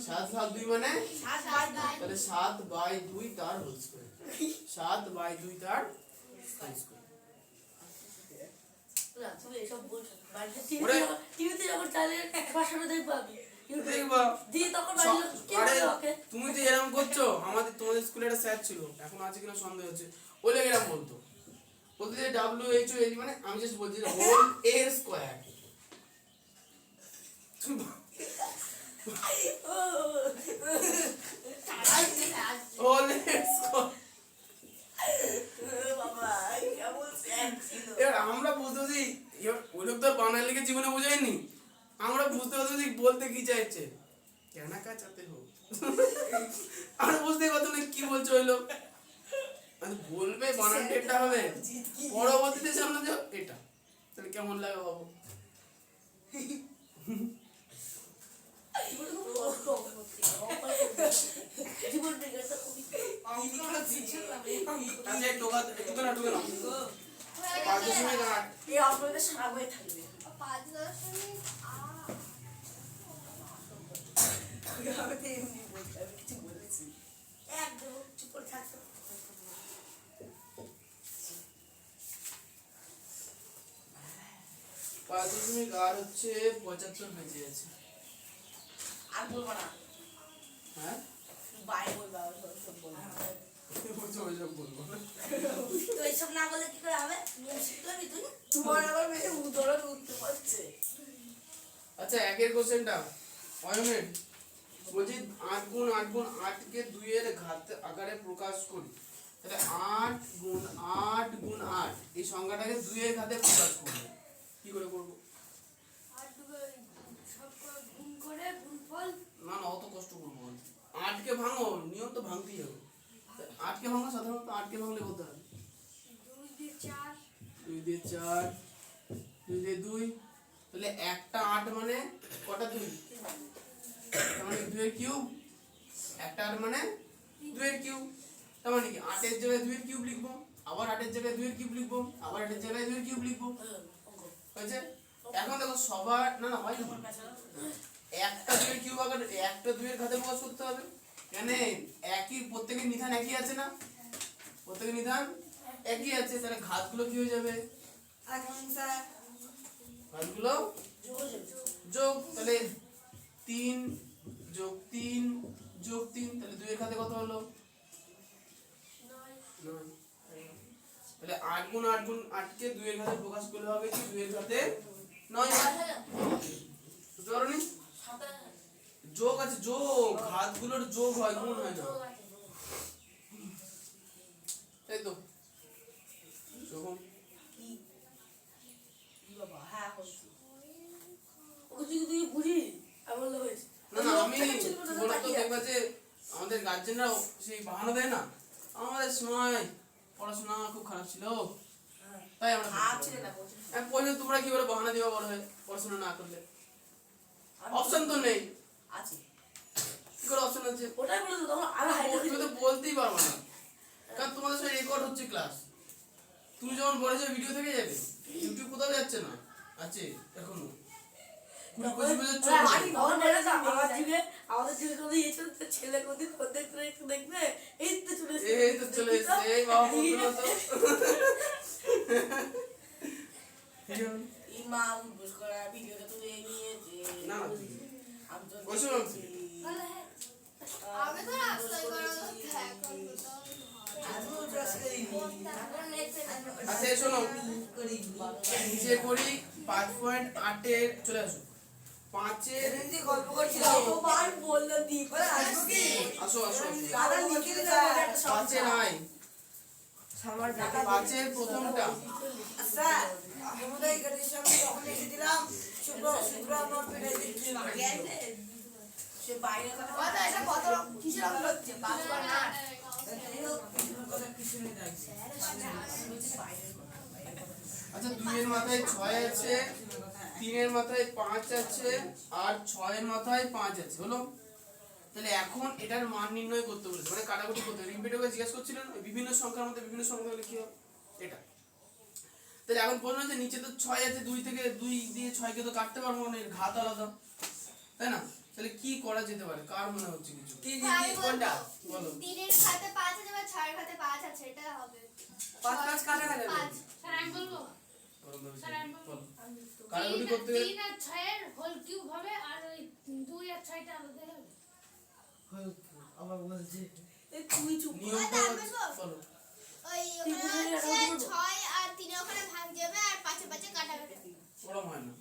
7 ভাগ 2 মানে 7/2। তাহলে 7/2 তার হোল স্কয়ার। 7/2 তার হোল স্কয়ার। না, তুমি এসব বলছো না। বাড়িতে ওরে। টিভিতে যখন চালিয়ে ভাষাটা দেখবো আমি। দেখবা দিয়ে তখন বাড়িতে কি আরে বলবো ওকে? তুমি তো এরকম করছো, তোমাদের স্কুলে একটা স্যার ছিল, এখন আছে কিনা সন্দেহ হচ্ছে। ওলে এরকম বলতো, বলতে যে WHO মানে আমি জাস্ট বলছি হোল এর স্কয়ার। হোল এর স্কয়ার। বাবা, কেমন স্যার ছিল। এবার আমরা বুঝতে পারছি, এবার ওই লোক তো আর বাঙালিকে জীবনে বোঝায়নি, আমরা বুঝতে পারছি যে বলতে কি চাইছে। কেন কাচাতে হোক, আমরা বুঝতে পারতো না কি বলছে ওই লোক। মানে বলবে বানানটা এটা হবে, পরবর্তীতে সামনে যাও এটা, তাহলে কেমন লাগে বাবু? জীবনে খুব কষ্ট সত্যি। জীবন থেকে তো খুবই আচ্ছা টোকা টোকা না টোকা না 5.8। এই অঙ্কটা সারা বই থাকবে। 5.8 আমি তো এমনি বলছি, আমি কিছু বলেছি। একদম চুপ করে থাকতো। 5.8 হচ্ছে 75 বেঁচে আছে। আর বলবো না। হ্যাঁ বাই বলবো, আর সব বলবো না। বলছো ওইসব বলবো না। তো এইসব না বলে কি করে হবে? শিখলামই তুই। তোমার আবার মেয়ে উদরণ উঠতে পারছে। আচ্ছা একের কোশ্চেনটা অয়নের বলছি 8 গুণ 8 গুণ 8 কে 2 এর ঘাত আকারে প্রকাশ করি, তাহলে 8 গুণ 8 গুণ 8 এই সংখ্যাটাকে 2 এর ঘাতে প্রকাশ করব। কি করে করব? আর সব গুণ করে গুণফল না না অত কষ্ট করব না। 8 কে ভাঙো, নিয়ম তো ভাঙতেই হবে। 8 কে ভাঙো, সাধারণত 8 কে ভাঙলে কত হয়? 2 দিয়ে 4 2 দিয়ে 4 2 দিয়ে 2, তাহলে একটা 8 মানে কটা 2? তার মানে 2 এর কিউব। একটা 8 মানে 2 এর কিউব। তার মানে কি 8 এর জায়গায় 2 এর কিউব লিখবো, আবার 8 এর জায়গায় 2 এর কিউব লিখবো, আবার 8 এর জায়গায় 2 এর কিউব লিখবো। হয়েছে? এখন দেখো সবার না না হয় না একটা দুইয়ের কিউব আকার একটা দুইয়ের ঘাতে প্রকাশ করতে হবে কেন একই প্রত্যেকের নিধান একই আছে না প্রত্যেকের নিধান একই আছে তাহলে ঘাতগুলো কি হয়ে যাবে এখন স্যার ঘাতগুলো যোগ তাহলে 3 যোগ 3 যোগ 3 তাহলে দুইয়ের ঘাতে কত হলো 9 তাহলে 8 গুণ 8 গুণ 8 কে দুইয়ের ঘাতে প্রকাশ করলে হবে কি দুইয়ের ঘাতে 9 বুঝতে পারোনি যোগ আছে যোগ ঘাতগুলোর যোগ হয় গুণ হয় না তাই তো যোগ বাবা হ্যাঁ হচ্ছে ওকে যদি তুই বুঝি আমি বললে হয়েছে না না আমি বলতো দেখবা যে আমাদের গার্জেনরাও সেই বাহানা দেয় না আমাদের সময় পড়াশোনা খুব খারাপ ছিল তাই আমরা ছিল না পড়লে তোমরা কি করে বাহানা দিবা বড় হয় পড়াশোনা না করলে অপশন তো নেই আছে কি করে অপশন আছে ওটাই বলে তো তখন আরো হাইটা তুমি তো বলতেই পারবে না কারণ তোমাদের সাথে রেকর্ড হচ্ছে ক্লাস তুমি যখন বলেছো ভিডিও থেকে যাবে ইউটিউব কোথাও যাচ্ছে না আছে এখনো আমাদের যুগে কোনো ইয়ে ছিল তো ছেলে কোনদিন দেখতে একটু দেখবে এই তো চলে এই তো চলে এসছে এই বাবা বললো তো ইমাম বুঝ করা ভিডিওটা তুলে নিয়েছে না আমি তো বসে বলছি আমি তো রাস্তায় করানো আচ্ছা শোনো নিচে করি 5.8 এর চলে আসো 5 এর গল্প করছিল কতবার বললো দীপ আসবো কি আসো আসো দাদা লিখে দিতে 5 এর নাই 5 এর প্রথমটা স্যার আমাদের গাড়ির সামনে যখন এসে দিলাম শুক্র শুক্র আমার পেটে দিচ্ছি সে বাইরে কথা কথা এটা কত কিসের অঙ্ক হচ্ছে 5.8 আচ্ছা 2 এর মাথায় 6 আছে 3 এর মাথায় 5 আছে আর 6 এর মাথায় 5 আছে হলো তাহলে এখন এটার মান নির্ণয় করতে বলেছে মানে কাটাকুটি করতে হবে রিপিটকে জিজ্ঞেস করছিলেন বিভিন্ন সংখ্যার মধ্যে বিভিন্ন সংখ্যা হলে কি হবে এটা তাহলে এখন প্রশ্ন হচ্ছে নিচে তো 6 আছে 2 থেকে 2 দিয়ে 6 কে তো কাটতে পারবো না এর ঘাত আলাদা তাই না তাহলে কি করা যেতে পারে কার মনে হচ্ছে কিছু কি কোনটা বলো 3 এর খাতে 5 আছে বা 6 এর খাতে 5 আছে এটা হবে 5 কাটা গেল 5 স্যার আমি বলবো স্যার আমি বলবো কাটাকুটি করতে গেলে 3 আর 6 এর হোল কিউব হবে আর ওই 2 আর 6 টা আলাদা হবে আবার বলছি তুই চুপ নিয়মটা বলো ওই ওখানে হচ্ছে 6 আর 3 ওখানে ভাগ যাবে আর 5 এ 5 এ কাটা যাবে ওরকম হয় না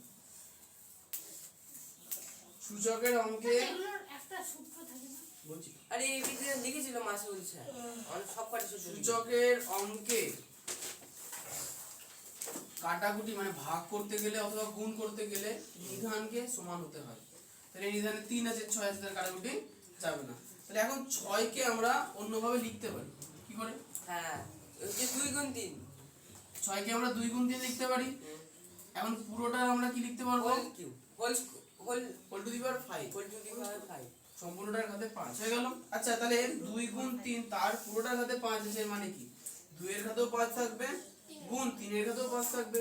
সূচকের অঙ্কে এগুলোর একটা সূত্র থাকে না বলছি আরে এই ভিডিও লিখেছিল মাসুল স্যার অনেক সব কাটি সূচকের অঙ্কে কাটাকুটি মানে ভাগ করতে গেলে অথবা গুণ করতে গেলে নিধানকে সমান হতে হয় তাহলে এই নিধানে 3 আছে 6 আছে তার কাটাকুটি যাবে না তাহলে এখন 6 কে আমরা অন্যভাবে লিখতে পারি কি করে হ্যাঁ ওই যে 2 গুণ 3 6 কে আমরা 2 গুণ 3 লিখতে পারি এখন পুরোটা আমরা কি লিখতে পারবো whole cube whole whole to the power 5 whole to the power 5 সম্পূর্ণটার ঘাতে 5 হয়ে গেল আচ্ছা তাহলে 2 গুণ 3 তার পুরোটার ঘাতে 5 আছে মানে কি 2 এর ঘাতেও 5 থাকবে গুণ 3 এর ঘাতেও 5 থাকবে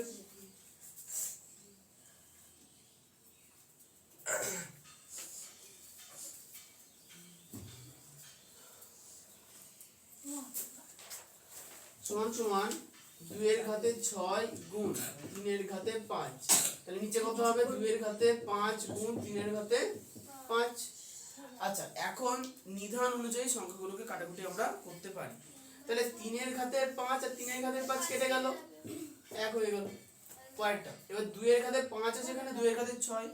সমান সমান 2 এর ঘাতে 6 গুণ 3 এর ঘাতে 5 তাহলে নিচে কত হবে 2 এর ঘাতে 5 গুণ 3 এর ঘাতে 5 আচ্ছা এখন নিধান অনুযায়ী সংখ্যাগুলোকে কাটাকুটি আমরা করতে পারি তাহলে 3 এর ঘাতে 5 আর 3 এর ঘাতে 5 কেটে গেল এক হয়ে গেল পরেরটা এবার 2 এর ঘাতে 5 আছে এখানে 2 এর ঘাতে 6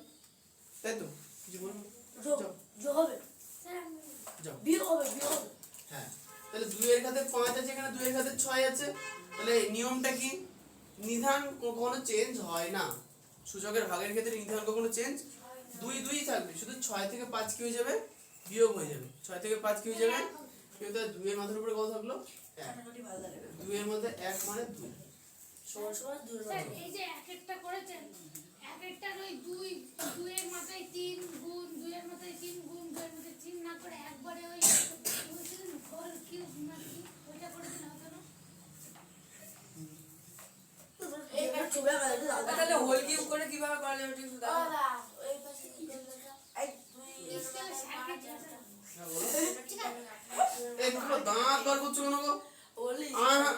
তাই তো কিছু বলুন যোগ হবে যাও বিয়োগ হবে বিয়োগ হবে হ্যাঁ তাহলে 2 এর ঘাতে 5 আছে এখানে 2 এর ঘাতে 6 আছে তাহলে নিয়মটা কি নিধান কখনো চেঞ্জ হয় না সূচকের ভাগের ক্ষেত্রে নিধান কখনো চেঞ্জ 2 2 থাকবে শুধু 6 থেকে 5 কি হয়ে যাবে বিয়োগ হয়ে যাবে 6 থেকে 5 কি হয়ে যাবে কিন্তু 2 এর মাথার উপরে কত থাকলো 1 ভালো লাগে 2 এর মধ্যে 1 মানে 2 সমান সমান দুই স্যার এই যে এক একটা করেছেন এক একটার ওই 2 এর মাথায় 3 গুণ 2 এর মাথায় 3 গুণ 2 এর মাথায় 3 না করে একবারে ওই বলছিলেন হোল কিউব না কি ওইটা করে দিলে হতো না এইবার চুবে গেল তাহলে হোল কিউব করে কি কিভাবে করা যাবে একটু ও দাও। না, ওই পাশে কি করলে না? এই দুইয়ের মাথায় পাঁচ একটা। হ্যাঁ, বলো। এই দুটো দাঁত বার করছো কেন গো? বলি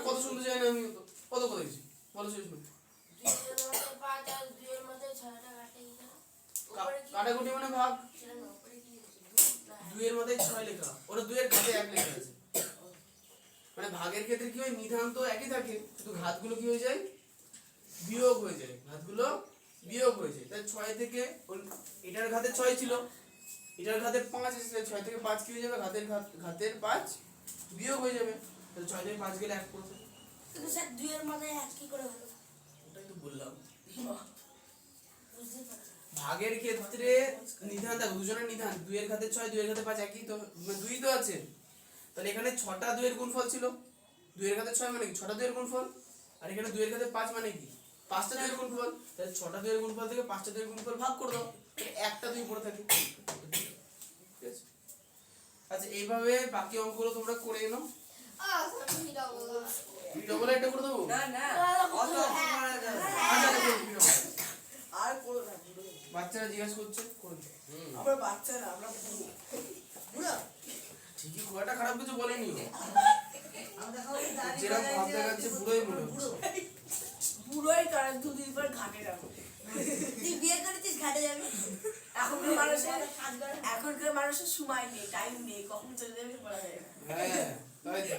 কত শুনতে চাই না আমি তো। কত কথা দিচ্ছি বলো শেষ না। দুইয়ের মাথায় পাঁচ আর দুইয়ের মাথায় ছয়টা কাটে গেল। উপরে কি? কাটাকুটি মানে ভাগ। সেটা না, উপরে কি লিখেছে? দুই না, দুইয়ের মাথায় 6 লেখা, ওটা দুইয়ের ঘাতে 1 লেখা আছে। মানে ভাগের ক্ষেত্রে কি হয়, নিধান তো একই থাকে, শুধু ঘাতগুলো কি হয়ে যায়, বিয়োগ হয়ে যায়, ঘাতগুলো বিয়োগ হয়ে যায়। তাই 6 থেকে এটার ঘাতে 6 ছিল, এটার ঘাতে 5 এসেছে, 6 থেকে 5 কি হয়ে যাবে, ঘাতের 5 বিয়োগ হয়ে যাবে। তাহলে 6 থেকে 5 গেলে 1 পড়বে। কিন্তু স্যার 2 এর মাথায় 1 কি করে হলো? ওটাই তো বললাম। বুঝতে পারলাম। ভাগের ক্ষেত্রে নিধান দেখো, দুজনের নিধান, 2 এর ঘাতে 6, 2 এর ঘাতে 5 একই তো, 2 তো আছে। তাহলে এখানে 6টা 2 এর গুণফল ছিল, 2 এর ঘাতে 6 মানে কি 6টা 2 এর গুণফল, আর এখানে 2 এর ঘাতে 5 মানে কি 5টা 2 এর গুণফল। তাহলে 6টা 2 এর গুণফল থেকে 5টা 2 এর গুণফল ভাগ করে দাও, তাহলে একটা 2 পড়ে থাকে। ঠিক আছে? আচ্ছা, এইভাবে বাকি অঙ্কগুলো তোমরা করে নাও। আমি ডাবল বি ডবল এটা করে দেবো। না না অত অত করা যাবে না। আচ্ছা দেখো বি ডবল। আর করো না বুড়ো। বাচ্চারা জিজ্ঞাসা করছে করে দিই। আমরা বাচ্চারা আমরা বুড়ো বুড়ো ঠিকই, খুব একটা খারাপ কিছু বলেনি ও। আমরা খালি দাড়ি যেরকম ভাব দেখাচ্ছে বুড়োই মনে হচ্ছে। বুড়োই কারণ 2 দিন পর ঘাটে যাবো। তুই বিয়ে করেছিস ঘাটে যাবি? এখনকার মানুষের সময় নেই, টাইম নেই, কখন চলে যাবে বলা যায় না। হ্যাঁ তাই তো।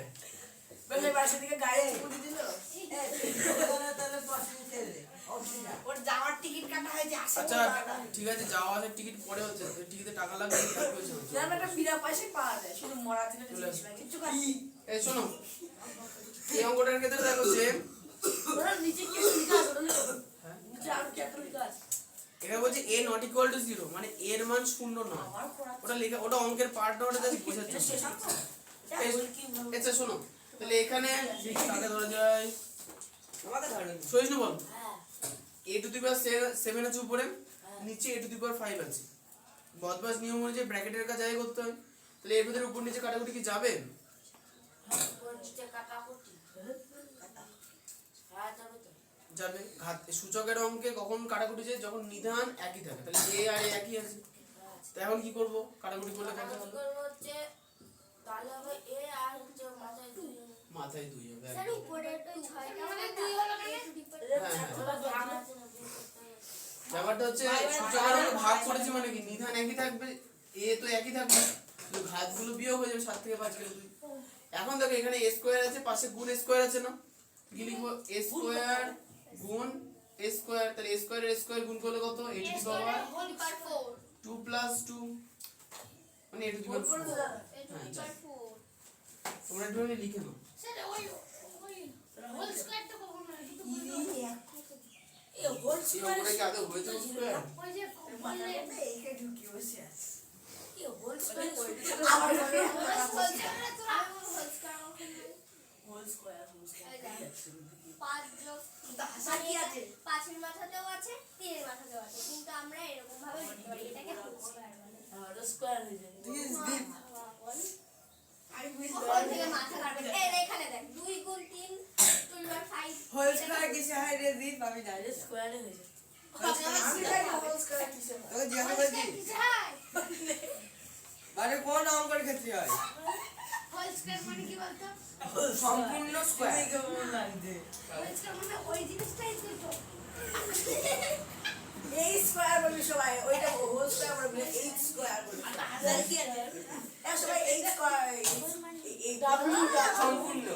বলে বাসা থেকে গাড়ি পুরি দিল, তাহলে পাশে ছেড়ে দে অসুবিধা ওর যাওয়ার টিকিট কাটা হয়েছে, আসে আচ্ছা ঠিক আছে, যাওয়া আসার টিকিট পরে হচ্ছে, টিকিটে টাকা লাগবে কি হয়েছে? না একটা বিনা পয়সায় পাওয়া যায়, শুধু মরা দিলে জিনিস না কিছু খাচ্ছি। এই শোনো, এই অঙ্কটার ক্ষেত্রে দেখো যে ওরা নিচে কি লিখা আছে ওটা লিখো। নিচে আর কি একটা লিখা আছে। এটা বলছে a not equal to 0, মানে এর মান শূন্য নয়। আমার পড়া ওটা লেখা, ওটা অঙ্কের পার্ট না, ওটা জাস্ট বোঝাচ্ছে। শেষ না। আচ্ছা শোনো, তাহলে এখানে কাকে ধরা যায়, আমাকে ধরো সহিষ্ণু বল। হ্যাঁ, a টু দি পাওয়ার 7 আছে উপরে, নিচে a টু দি পাওয়ার 5 আছে। বদমাস নিয়ম অনুযায়ী ব্র্যাকেটের কাছে যাই করতে হয়। তাহলে এর ভিতরে উপর নিচে কাটাকুটি কি যাবে? উপর নিচে কাটাকুটি। হ্যাঁ, যাবে তো। যাবে। সূচকের অঙ্কে কখন কাটাকুটি যায়, যখন নিধান একই থাকে। তাহলে a আর a একই আছে, তো এখন কি করব, কাটাকুটি করলে কত কাটাকুটি হবে? করবো হচ্ছে, তাহলে হবে এ আর হচ্ছে মাথায় দুই হবে। মাথায় 2 হবে। স্যার উপরে তো 6টা মানে 2 হলো কেন? হ্যাঁ হ্যাঁ। ওটা ভাগ আছে না, বের করতে হবে। ব্যাপারটা হচ্ছে সূচকের অঙ্কে ভাগ করেছি মানে কি, নিধান একই থাকবে, a তো একই থাকবে, কিন্তু ঘাতগুলো বিয়োগ হয়ে যাবে, 7 থেকে 5 গেলে 2। এখন দেখো এখানে a স্কয়ার আছে, পাশে গুণ a স্কয়ার আছে না, কি লিখবো, a স্কয়ার গুণ a স্কয়ার। তাহলে a স্কয়ার এর স্কয়ার গুণ করলে কত, a to the power whole per 4 2 plus 2, মানে a টু দি পাওয়ার 4। তোমরা একটু লিখে নাও। স্যার ওই হোল স্কয়ারটা কখন হয় দুটো করে দাও। এই হোল এই অঙ্কটা কি আদৌ হয়েছে স্কয়ার? ওই যে বললে এইখানে ঢুকে বসে আছে। এই হোল ওই স্কয়ার তো- আমার মনে হোল স্কয়ার পাঁচের মাথাতেও আছে, 3 মাথাতেও আছে, কিন্তু আমরা এরকম ভাবে লিখতে পারি, এটাকে হোল স্কয়ার বলে। হোল স্কয়ার হয়ে যায়। দিস দিস আমি বুঝতে ওখান থেকে মাথা কাটবে। এই এখানে দেখ, 2 গুণ 3 2 বার 5 হোল স্কয়ার কিসে হয় রে দিস আমি জানি স্কয়ারে হয়ে যায়। আমি জানি হোল স্কয়ার কিসে হয়। তোকে জিজ্ঞাসা হোল করছি স্কয়ার কিসে হয়? মানে কোন অঙ্কের ক্ষেত্রে হয় হোল স্কয়ার মানে কি বলতো? সম্পূর্ণ স্কয়ার কেমন লাগছে? হোল স্কয়ার মানে ওই জিনিসটাই তো। এই স্কয়ার বলি সবাই, ওইটা হোল স্কয়ার বলে এইট স্কয়ার বলি। আর কি আছে? এ সবাই এইট স্কয়ার এই ডাব্লিউ সম্পূর্ণ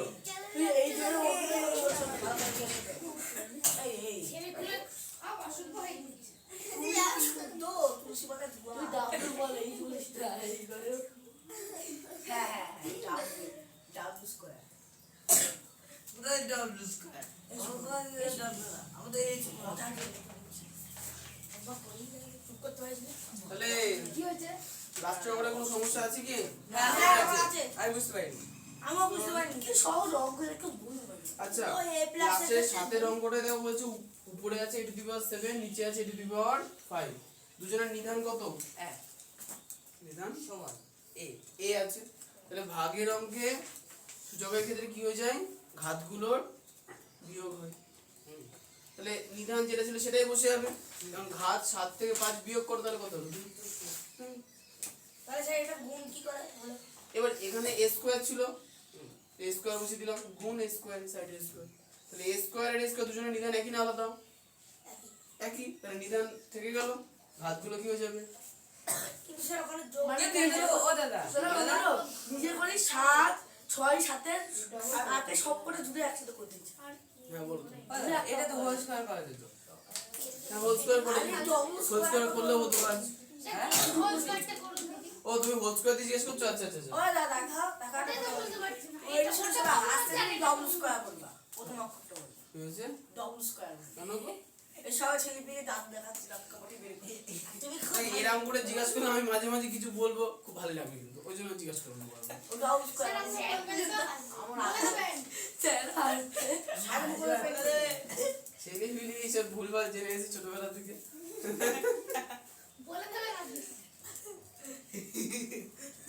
তুই এই যে এই ছেলেগুলো সব অসুস্থ হয়ে গেছে। তুই তো তুলসী পাতা ধোয়া। তুই ডাব্লিউ বলে এই জিনিসটা এই করে। হ্যাঁ হ্যাঁ ডাব্লিউ ডাব্লিউ স্কয়ার। পুরো ডাবল স্কয়ার আমাদের এই কথা চুপ করতে পারিস না? তাহলে কি হয়েছে? লাস্টের অঙ্কটা কোনো সমস্যা আছে কি? হ্যাঁ হ্যাঁ, আছে। আছে। আমি বুঝতে পারিনি আমার বুঝতে পারিনি কি সহজ অঙ্ক একটু বুঝতে পারি। আচ্ছা, ও, a plus লাস্টের a 7 অঙ্কটা দেখো বলছে উপরে আছে a টু দি পাওয়ার 7, নিচে আছে a টু দি পাওয়ার 5। দুজনের নিধান কত? এক নিধান সমান এ a আছে। তাহলে ভাগের অঙ্কে সূচকের ক্ষেত্রে কি হয়ে যায়, ঘাতগুলোর বিয়োগ হয়। তাহলে নিধান যেটা ছিল সেটাই বসে যাবে। কারণ ঘাত 7 থেকে 5 বিয়োগ করো তাহলে কত হলো 2। তাহলে স্যার এটা গুণ কি করে বলো? এবার এখানে a স্কয়ার ছিল, a স্কয়ার বসিয়ে দিলাম গুণ a square side a square. তাহলে a স্কয়ার আর a স্কয়ার দুজনের নিধান একই না আলাদা? একই। তাহলে নিধান থেকে গেল, ঘাতগুলো কি হয়ে যাবে? কিন্তু স্যার ওখানে যোগ কিন্তু এটা তো- ও দাদা নিজের করে 7 6 7 8 সব করে জুড়ে একসাথে করে দিচ্ছে। হ্যাঁ বলো। ও দাদা, এটা তো হোল স্কয়ার করা যেত। হ্যাঁ হোল স্কয়ার করে দিই, হোল স্কয়ার করলে হতো কাজ। হোল স্কয়ারটা করুন দেখি। ও তুমি হোল স্কয়ার দিয়ে জিজ্ঞেস করছো? আচ্ছা আচ্ছা আচ্ছা। ও দাদা দেখা ওটাই তো বলতে পারছি না। এটা শুনে স্যার আস্তে আস্তে ডবল স্কয়ার করবা। প্রথম অক্ষরটা বলবা কি হয়েছে? Double square. কেন গো? এই সবাই ছেলে পেয়ে দাঁত দেখাচ্ছিল কাপড়ে বের করে। তুমি এই এরকম করে জিজ্ঞাসা করলে আমি মাঝে মাঝে কিছু বলবো, খুব ভালো লাগবে কিন্তু ওই জন্য জিজ্ঞাসা করবো। ও ডবল স্কয়ার। স্যার আপনি বলবেন তো? আমরা বলে দেবেন। স্যার আসছে। আর মুখে ফেলে ছেলে ফিলি এইসব ভুলভাল জেনে এসে ছোটবেলা থেকে। বলে দেবেন আপনি।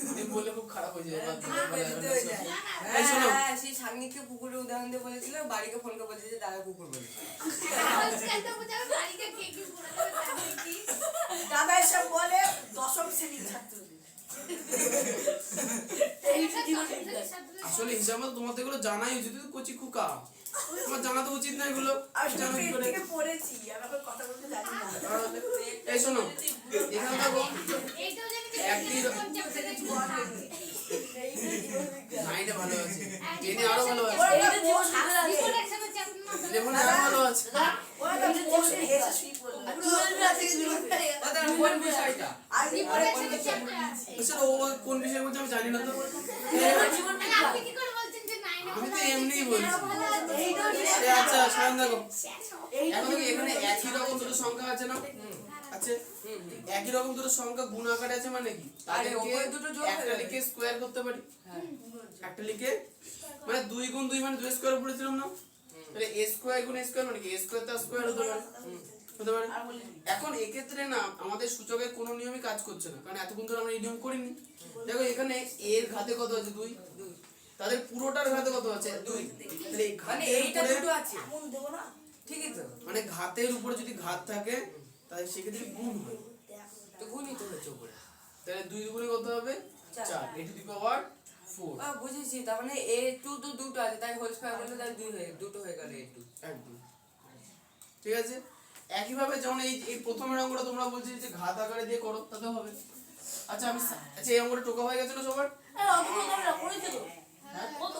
আমি বললে খুব খারাপ হয়ে যাবে। বাদ দিলে ভালো লাগবে দিতে না হয়ে সব। যায়। এই শোনো। হ্যাঁ, সেই সাগনিককে পুকুরের উদাহরণ দিয়ে বলেছিল, বাড়িকে ফোন করে বলেছে যে দাদা কুকুর বলেছে। হোল স্কয়ারটা বোঝাবে বাড়িতে কে কি বলে দেবে তাহলে কি? দাদা এসব বলে দশম শ্রেণীর ছাত্রদের। এই এটা জীবন দশের থেকে সাতটা আসলে হিসাব মতো তোমাদের এগুলো জানাই উচিত, তুই তো কচি খুকা, তোমার জানা তো উচিত না এগুলো। আর জানো কি করে? থেকে পড়েছি আমি এখন কথা বলতে জানি না। তাহলে এই শোনো, এখানে দেখো এইটাও জানি যে একই রকম- কনসেপ্টে এইটা জীবন বিজ্ঞান। 9 ভালো আছে, 10 আরো ভালো আছে, ওরা তো জীবন বিজ্ঞান আগে। জীবন একসাথে চ্যাপ্টার না 11 আরো ভালো আছে। ওরা তো বসে হেসে শুয়ে পড়লো। আর 12 থেকে জীবন বিজ্ঞান। ও দাদা, কোন বিষয়টা? আগে জীবন একসাথে চ্যাপ্টার আছে। আসলে ও কোন বিষয় বলছে আমি জানি না তো। জীবন মানে বিজ্ঞান। আপনি কি করে বলছেন যে 9 আমি তো এমনিই বলছি। এইটাও এই আচ্ছা সায়ন দেখো, এইটা এখন দেখো এখানে একই রকম দুটো সংখ্যা আছে না? আছে। একই রকম দুটো সংখ্যা গুণ আকারে আছে মানে কি? আরে, তাদেরকে ওপরে দুটো যোগ একটা হয়ে যাবে। লিখে স্কয়ার করতে পারি। হ্যাঁ। একটা লিখে মানে 2 গুণ 2 মানে 2 স্কয়ার পড়েছিলাম না? তাহলে a স্কয়ার গুণ a স্কয়ার মানে কি? a স্কয়ার তার স্কয়ার হতে পারে। হতে পারে। এখন এক্ষেত্রে না আমাদের সূচকের কোনো নিয়মই কাজ করছে না, কারণ এতক্ষণ ধরে আমরা এই নিয়ম করিনি। দেখো এখানে a এর ঘাতে কত আছে? 2। তাদের পুরোটার ঘাতে কত আছে? 2। তাহলে এই মানে ঘাতের এইটা উপরে দুটো আছে, এমন দেবো না। ঠিকই তো। মানে ঘাতের উপরে যদি ঘাত থাকে তাহলে সেক্ষেত্রে গুণ হয়। তো গুণই তো হচ্ছে উপরে। তাহলে 2 দুগুণে কত হবে? 4 a টু দি পাওয়ার 4। বুঝেছি, তার মানে এ টু তো দুটো আছে, তাই হোল স্কয়ার করলে তাই দুটো হয়ে গেল এ টু। একদম ঠিক আছে। একইভাবে যেমন এই এই প্রথমের অঙ্কটা তোমরা বলছি যে ঘাত আকারে দিয়ে করো, তাতেও হবে। আচ্ছা আচ্ছা এই অঙ্কটা টোকা হয়ে গেছে না সবার? এই অঙ্ক হবে না, পড়েছে তো। হ্যাঁ? কত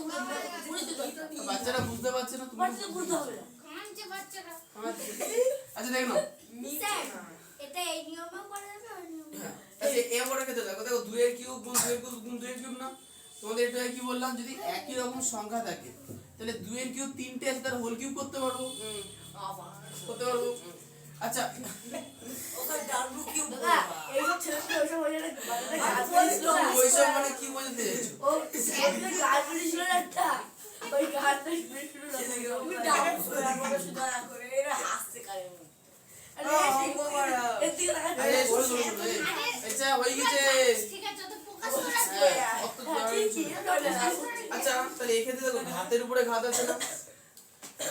পড়েছে তো। বাচ্চারা বুঝতে পারছে না, তুমি বাচ্চাদের বুঝতে হবে না। কাঁদছে বাচ্চারা। আচ্ছা দেখ নাও। স্যার এটা এই নিয়মেও করা যাবে ওই নিয়মে? হ্যাঁ আচ্ছা এই অঙ্কটা ক্ষেত্রে দেখো, দেখো 2 এর কিউব গুণ 2 এর কিউব গুণ 2 এর কিউব না? তোমাদের এটা কি বললাম, যদি একই রকম সংখ্যা থাকে তাহলে 2 এর কিউব 3টে আছে তার হোল কিউব করতে পারবো। করতে পারবো। আচ্ছা ওখানে ডাব্লু কিউব বলবা। এইসব ছেলেগুলো ওইসব হয়ে যায় না, বাচ্চাদের গাছ বলেছিল না। ওইসব মানে কি বোঝাতে চাইছো? ও স্যারদের গাছ বলেছিল না একটা। ওই গাছটা শুনেছিল না। ওই ডাব্লু স্কয়ার বলে শুধু না করে এরা হাসছে কারে মনে। আরে এদিকে তাকা। আরে শোনো শোনো শোনো, এই, আচ্ছা হয়ে গেছে। ঠিক আছে তো ফোকাস করা আছে। হ্যাঁ, অত আচ্ছা তাহলে এই ক্ষেত্রে দেখো ঘাতের উপরে ঘাত আছে না?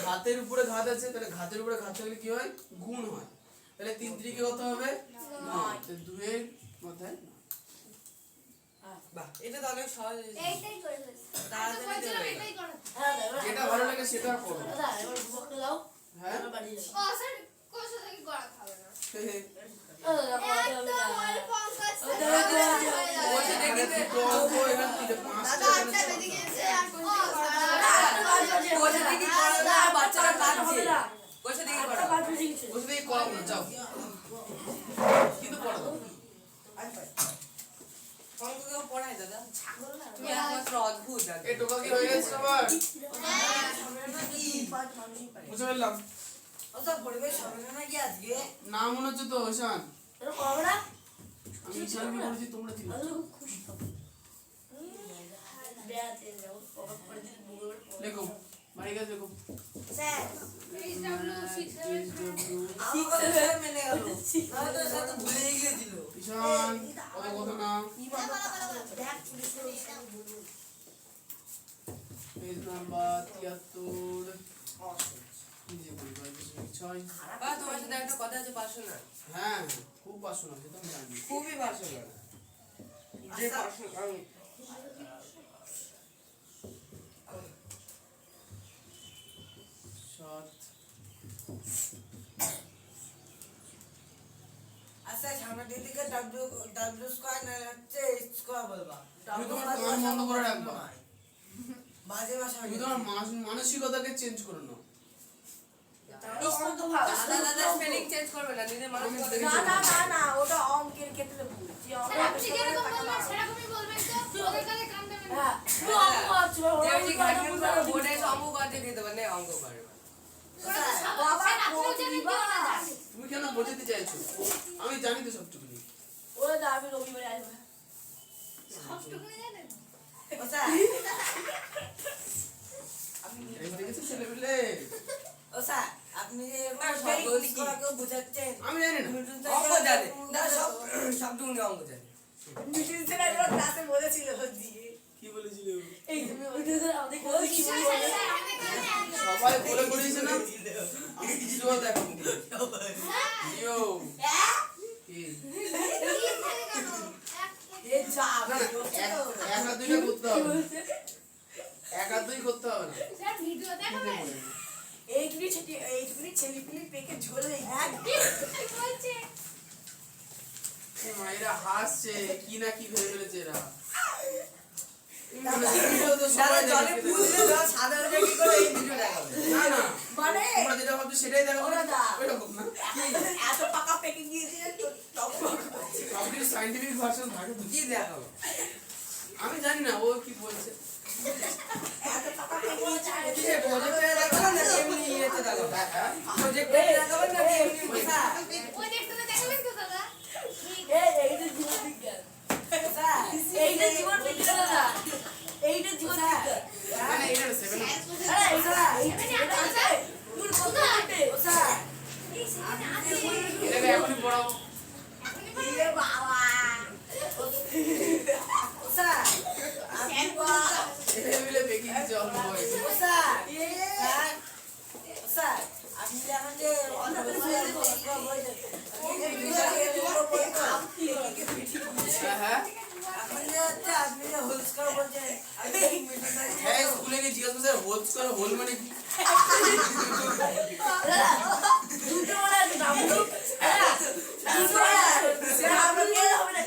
ঘাতের উপরে ঘাত আছে, তাহলে ঘাতের উপরে ঘাত থাকলে কি হয়? গুণ হয়। তাহলে 3 3 কত হবে? 9। তো 2 এর মাথায় 9। বাহ, এটা তো অনেক সহজ। এইটাই করে ফেলছি। তাড়াতাড়ি বলছিলাম হয়ে গেল। এটাই করো। যেটা ভালো লাগে সেটা করো। দাদা এবার বুকটা দাও। হ্যাঁ এবার বাড়ি যাও। ও স্যার কোথা থেকে করা খাবে না। ও দাদা পড়াতে হবে একদম না। ওই পঙ্কজ ও দাদা স্যার দাদা, হয়ে বসে যাবে। দেখি এখানে দুটো অঙ্ক, এখানে তিনটে, পাঁচটা দাদা এখানে 8টা ছটা। বেজে গেছে আর কোন দিকে দাদা, করা আটটা বাজে। বসে দেখি করা না, বাচ্চারা কাঁদছে। বসে দেখি আটটা করা। বাজে গেছে। বসে দেখি করাবো না, যাও। কিন্তু পড়া দাও। অঙ্ক কেউ পড়ায় দাদা? তুমি একমাত্র অদ্ভুত দাদা। এই টোকা কি হয়ে গেছে সবার? পাঁচ মানুষই পারে। বুঝে ফেললাম। ও তো পরিবেশ হবে না কি আজকে? না মনে হচ্ছে তো ঈশান। এরকম হবে না? আমি ঈশানকে বলেছি তোমরা চিনো। আমি খুব খুশি হব। বেড়াতে যাবো, বাবা করে দিন গুগল করে। লেখো বাড়ি গেছে লেখো। স্যার কি করে ভেবে মেনে গেল? আমি তো সাথে ভুলেই গিয়েছিল। ঈশান কত কথা না। দেখ পুলিশ পেজ নাম্বার 73। নিজে করি 22.6 বা তোমার সাথে একটা কথা আছে পার্সোনাল হ্যাঁ খুব পার্সোনাল সেটা আমি জানি খুবই পার্সোনাল যে পার্সোনাল 7 আচ্ছা সামনে দিদিকে ডাব্লিউ স্কয়ার না হচ্ছে স্কয়ার বলবা তুমি তোমার কান বন্ধ করে রাখবা বাজে ভাষা তুমি তোমার মানসিকতাকে চেঞ্জ করে নাও আলাদা স্পেলিং চেঞ্জ করবে না নিজের মানুষ না ওটা অঙ্কের ক্ষেত্রে ভুল যে অঙ্ক আপনি যেরকম বলবেন সেরকমই বলবেন তো ওদের কাছে কান দেবেন না। হ্যাঁ তুই অঙ্ক আছে বোর্ডে অঙ্ক করতে দিতে পারে অঙ্ক পারবে বাবা স্যার, আপনিও জানেন কি ওরা জানে? তুমি কেন বোঝাতে চাইছো আমি জানি তো সবটুকুনি ওরা যাবে রবিবারে আসবে সবটুকুনি জানেন? আচ্ছা এই দেখেছো ছেলেপিলে আচ্ছা আপনি যে না, সব বলি কি? স্কয়ারকে বোঝাচ্ছেন আমি জানি না অঙ্ক জানে না সব সবটুকুনি অঙ্ক জানে মিটিং স্যার একবার ক্লাসে বলেছিল দিয়ে কি বলেছিল এই ভিডিওতে আমাদের কি স্যার, বলে স্যার, স্যার, আপনি কানে আগে। সবাই বলে করিয়েছে না আমি ভিডিও দেখো ভিডিও কি এই যা না না এক আর দুইটা করতে হবে না। এক আর দুই করতে হবে না স্যার, ভিডিও দেখাবেন? এইটুকুনি ছেলেপিলি পেকে ঝোলে এক কি বলছে? এ মা, এরা হাসছে কি না কি ভেবে ফেলেছে এরা দাদা সবাই জলে দেখে পুজ দিয়ে দাও সাদা রঙের কি করে এই ভিডিও দেখাবে না না মানে তোমরা যেটা ভাবছো সেটাই দেখো ওরা দা। ওইরকম না এত পাকা পেকে গিয়েছে যে টক সবকিছু সাইন্টিফিক ভার্সন থাকে তো। কি দেখাবো আমি জানি না ও কি বলছে এত পাকা পেকে গিয়েছে কি যে প্রজেক্টরে দেখাবো না এমনি ইয়েতে দেখাবো প্রজেক্টরে দেখাবো না এমনি আচ্ছা ওই দেখতে দেখাবেন তো দাদা? এইটা জীবন বিজ্ঞান স্যার এইটা জীবন বিজ্ঞান দাদা এইটা জীবন বিজ্ঞান না না এটা 7 আরে এটা আছে তুই কোথায় আছে স্যার এই সেখানে আছে। এটাকে এখনই পড়াও ইয়ে বাবা স্যার আপনি ছেলে মিলে বেঁকে দিচ্ছে অল্প বয়সে স্যার স্যার আপনি এখন যে হ্যাঁ এখন যে হচ্ছে আপনি যে হোলস্কার বলছেন আপনি হ্যাঁ স্কুলে গিয়ে জিজ্ঞাসা করছে হোল স্কয়ার হোল মানে কি দুটো মনে আছে ডাবলু দুটো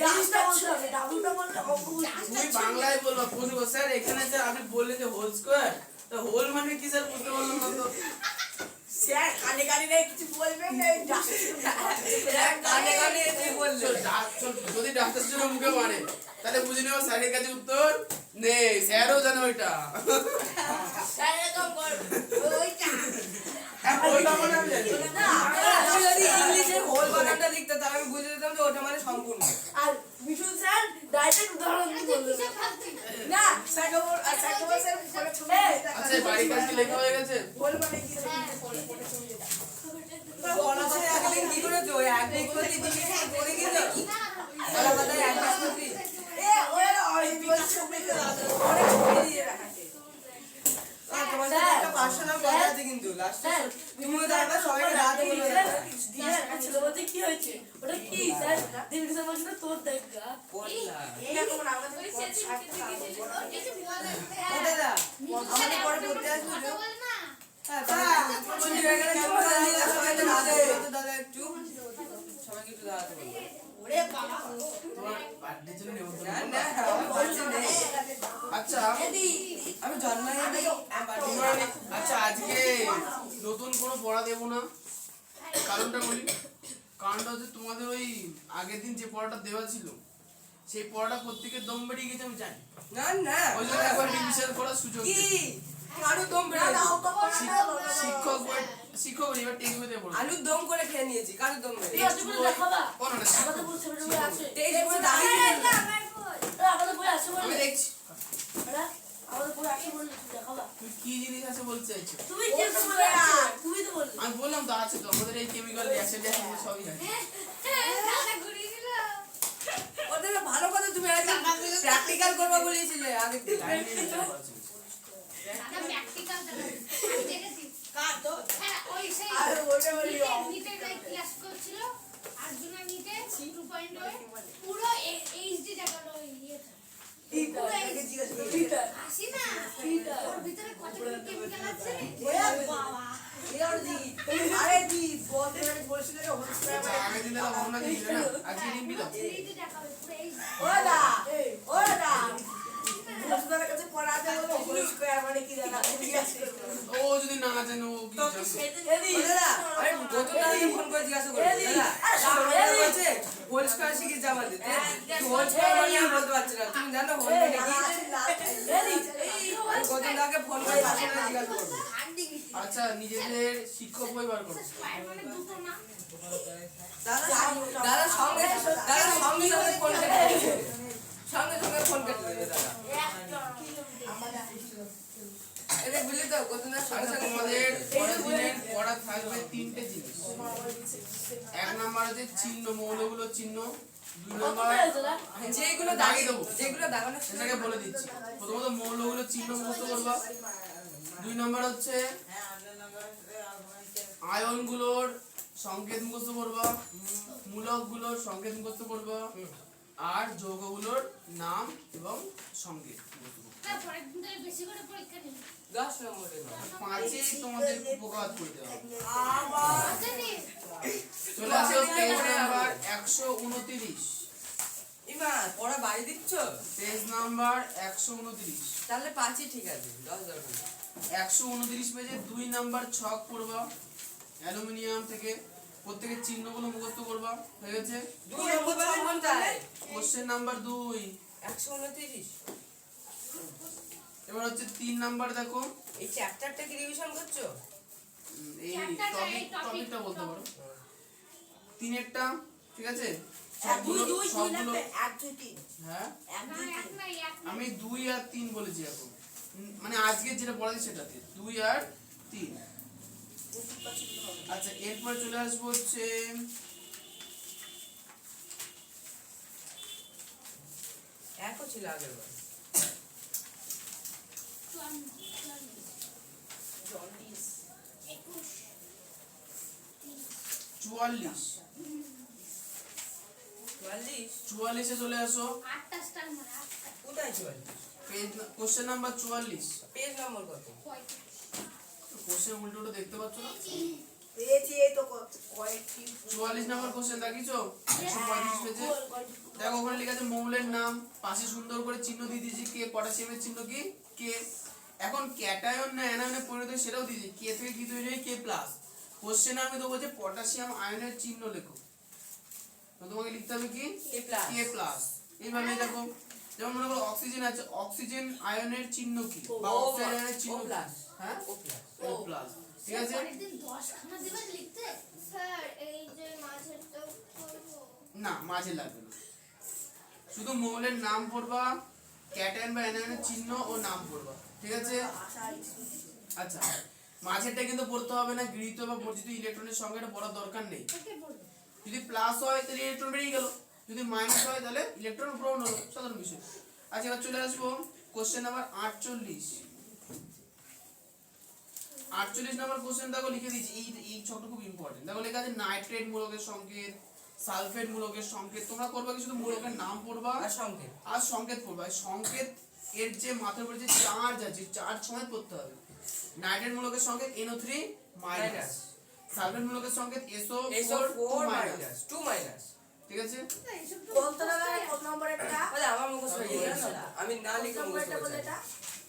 ডাবলুটা বলতে হবে ডাবলুটা বললে অঙ্ক বুঝবে তুমি বাংলায় বলবা প্রশ্ন করো, স্যার এখানে যে আপনি বললেন যে হোল স্কয়ার তো হোল মানে কি স্যার বুঝতে পারলাম না তো স্যার কানে কানে কিছু বলবেন না কানে কানে এসে বললে চল, যদি ডাক্তার জন্য মুখে মানে তাহলে বুঝে নেবো স্যারের কাছে উত্তর নেই স্যারও জানে ওইটা হ্যাঁ, ওইটা মানে আমি জানি। তুমি যদি ইংলিশে হোল বানানটা লিখতে তাহলে আমি বুঝে যেতাম যে ওটা মানে সম্পূর্ণ আর মিঠুন স্যার ডাইরেক্ট উদাহরণ দিয়ে বলবে কিসব ভাবছেন? না আচ্ছা বাড়ির কাজ কি লেখা হয়ে গেছে বলা কথা একদিন কি করেছো ওই একদিন প্রতি দিকে পড়ে গেল বলা কথা একদিন প্রতি তোমার সাথে একটা পার্সোনাল কথা আছে কিন্তু লাস্টে তুমিও দেখবে সবাইকে রাতে বলে দেবে বলতে কি হয়েছে ওটা কি স্যার দেবী স্যার বলছিল তোর দেখ গা বললা ওই সেদিনকে দেখেছিলি, ওর কিছু বলে না। ও দাদা মিঠুন আমাদের স্যার পরে এখন পড়তে আসবে কথা বলে না। হ্যাঁ বন্ধু এখানে চলে দাঁড়িয়ে সবাইকে রাতে দাদা একটু সবাইকে একটু দাঁড়াতে বলবো তোমার বার্থডের জন্য না নেমন্তন্ন না আমার বলছি নেই আচ্ছা আমি জন্মাইনি তোমরা আচ্ছা আজকে নতুন কোনো পড়া দেবো না কারণটা বলি কারণটা হচ্ছে তোমাদের ওই আগের দিন যে পড়াটা দেওয়া ছিল সেই পড়াটা প্রত্যেকের দম বেরিয়ে গেছে আমি জানি না না ওই জন্য একবার রিভিশন করার সুযোগ কি দিই। আলু দম বেড়ে শিক্ষক শিক্ষক এবার টেক বইতে পড়বে আলুর দম করে খেয়ে নিয়েছি কালুর দম বেড়ে এই অত করে দেখাবা কোনো না আমাদের বই সেভেন বই আছে টেস্ট করে দাঁড়িয়ে আমাদের বই আছে আমি বলে দেখছি আমাদের বই আছে বলে দেখাবা তুই কি জিনিস আছে বলতে চাইছো তুমি কি বলে তুমি তো বললে আমি বললাম তো আছে তো আমাদের এই কেমিক্যাল রিঅ্যাকশন সবই আছে দাদা ঘুরিয়ে দিল। ওদের ভালো কথা তুমি আজকে প্র্যাকটিক্যাল করবা বলেছিলে আগের দিন দাদা practical দেখাবে। আমি দেখেছি। হ্যাঁ, ওই ওই সেই আর ওটা বলি নিটের ক্লাস করছিল আর্জুনা নিটে 2.0 পুরো এইচডি দেখালো ইয়েটা এটাকে জিজ্ঞাসা করবি আসি না ওর ভিতরে কতগুলো কেমিক্যাল আছে ওরে বাবা এর দি আরে দি বলতে বলছিল যে হোল স্কয়ার আচ্ছা আগে দিন দাও অন্য দিন না আজকে নিবি দাও 3D দেখাবে পুরো এইচডি ওরা ওরা বুঝবার কাছে পড়া আছে বলো হোল স্কয়ার মানে কি জানা জিজ্ঞাসা করতে ও যদি না জানে ও কি জানে এদি দাদা আমি গতকালকে ফোন করে জিজ্ঞাসা করি দাদা বলছে হোল স্কয়ার শিখে জামা দিতে হোল স্কয়ার মানে আমি বলতে পারছি না তুমি জানো হোল মানে কি এদি আমি গতকালকে ফোন করে জিজ্ঞাসা করবো আচ্ছা নিজেদের শিক্ষক বই বার করো স্কয়ার মানে দুটো না দাদা সঙ্গে সঙ্গে ফোন কেটে দেবে সঙ্গে ফোন কেটে দেবে দাদা এটা বুঝলি তো গতকাল সঙ্গে আচ্ছা সঙ্গে তোমাদের পরের দিনের পড়া থাকবে তিনটে জিনিস এক নাম্বার হচ্ছে চিহ্ন মৌলগুলো চিহ্ন দুই নাম্বার যেগুলো দাগিয়ে দেবো যেগুলো দাগানো সেটাকে বলে দিচ্ছি প্রথমত মৌলগুলো চিহ্ন মুখস্থ করবা দুই নাম্বার হচ্ছে আয়নগুলোর সংকেত মুখস্থ করবা মূলকগুলোর সংকেত মুখস্থ করবা আর যৌগগুলোর নাম এবং সংকেত মুখস্থ করবা। তারপরের দিন থেকে বেশি করে পরীক্ষা নিবি 10 নম্বরের পাঁচে তোমাদের উপকার করে দেওয়া হবে। জানি চলে আসো পেজ নাম্বার 129 ইমা পড়া বাড়ি দিচ্ছ পেজ নাম্বার 129 তাহলে 5ই ঠিক আছে 10 দরকার নেই। 129 পেজে 2 নাম্বার ছক পড়বা অ্যালুমিনিয়াম থেকে প্রত্যেকের চিহ্নগুলো মুখস্থ করবা হয়ে গেছে 2 নম্বর কোনটায় কোশ্চেন নাম্বার 2 129 এবার হচ্ছে 3 নাম্বার দেখো এই চ্যাপ্টারটা কি রিভিশন করছো এই চ্যাপ্টারটা, এই টপিকটা বলতে পারো তিনেরটা ঠিক আছে দুই সবগুলো দুই দুই সবগুলো না এক দুই তিন হ্যাঁ এক না দুই এক তিন নাই এক নাই আমি 2 আর 3 বলেছি এখন মানে আজকে যেটা পড়াচ্ছি সেটাতে 2 আর 3 আচ্ছা এরপর চলে আসবো হচ্ছে একও ছিল আগের বার জন্ডিস 44 44 এ চলে আসো আটটা স্টার মানে আটটা কোথায় 44 পেজ কোশ্চেন নাম্বার 44 পেজ নম্বর কত 35 কোশ্চেন উল্টোটা দেখতে পাচ্ছ না পেয়েছি এই তো কয়েকটি 44 নাম্বার কোশ্চেন দেখিছো 135 পেজে দেখো ওখানে লেখা আছে মৌলের নাম পাশে সুন্দর করে চিহ্ন দিয়ে দিয়েছি কে পটাশিয়ামের চিহ্ন কি কে এখন ক্যাটায়ন না অ্যানায়নে পরিণত হয় সেটাও দিয়েছি কে থেকে কি তৈরি হয় কে প্লাস কোশ্চেনে আমি দেবো যে পটাশিয়াম আয়নের চিহ্ন লেখো তো তোমাকে লিখতে হবে কি কে প্লাস কে প্লাস এইভাবে দেখো যেমন মনে করো অক্সিজেন আছে অক্সিজেন আয়নের চিহ্ন কি বা ও অক্সিজেন আয়নের চিহ্ন ও কি? প্লাস হ্যাঁ ও প্লাস ও প্লাস ঠিক আছে পরের দিন 10 খানা দিবেন লিখতে স্যার এই যে মাঝেরটা করবো না মাঝে লাগবে না শুধু মৌলের নাম পড়বা ক্যাটায়ন বা অ্যানায়নের চিহ্ন ও নাম পড়বা ঠিক আছে আচ্ছা মাঝেরটা কিন্তু পড়তে হবে না গৃহীত বা বর্জিত ইলেকট্রনের সংখ্যাটা পড়ার দরকার নেই ওকে বলবো যদি প্লাস হয় তাহলে ইলেকট্রন বেরিয়ে গেল যদি মাইনাস হয় তাহলে ইলেকট্রন গ্রহণ হলো সাধারণ বিষয় আচ্ছা এবার চলে আসবো কোশ্চেন নাম্বার 48 নাম্বার কোশ্চেন দেখো লিখে দিয়েছি এই ছকটা খুব ইম্পর্টেন্ট দেখো লেখা আছে নাইট্রেট মূলকের সংকেত সালফেট মূলকের সংকেত তোমরা করবা কি শুধু মূলকের নাম পড়বা আর সংকেত আর সংকেত পড়বা এই সংকেত এর যে মাথার উপরে যে চার্জ আছে চার্জ সময় পড়তে হবে নাইট্রেট মূলকের সংকেত NO3 মাইনাস সালফেট মূলকের সংকেত SO4 SO4 মাইনাস 2 মাইনাস ঠিক আছে এইসব তো বলতে না লাগে কত নম্বরেরটা আরে আমার মুখস্থ হয়ে গেছে আমি না লিখে মুখস্থ নম্বরটা বলে করছি এটা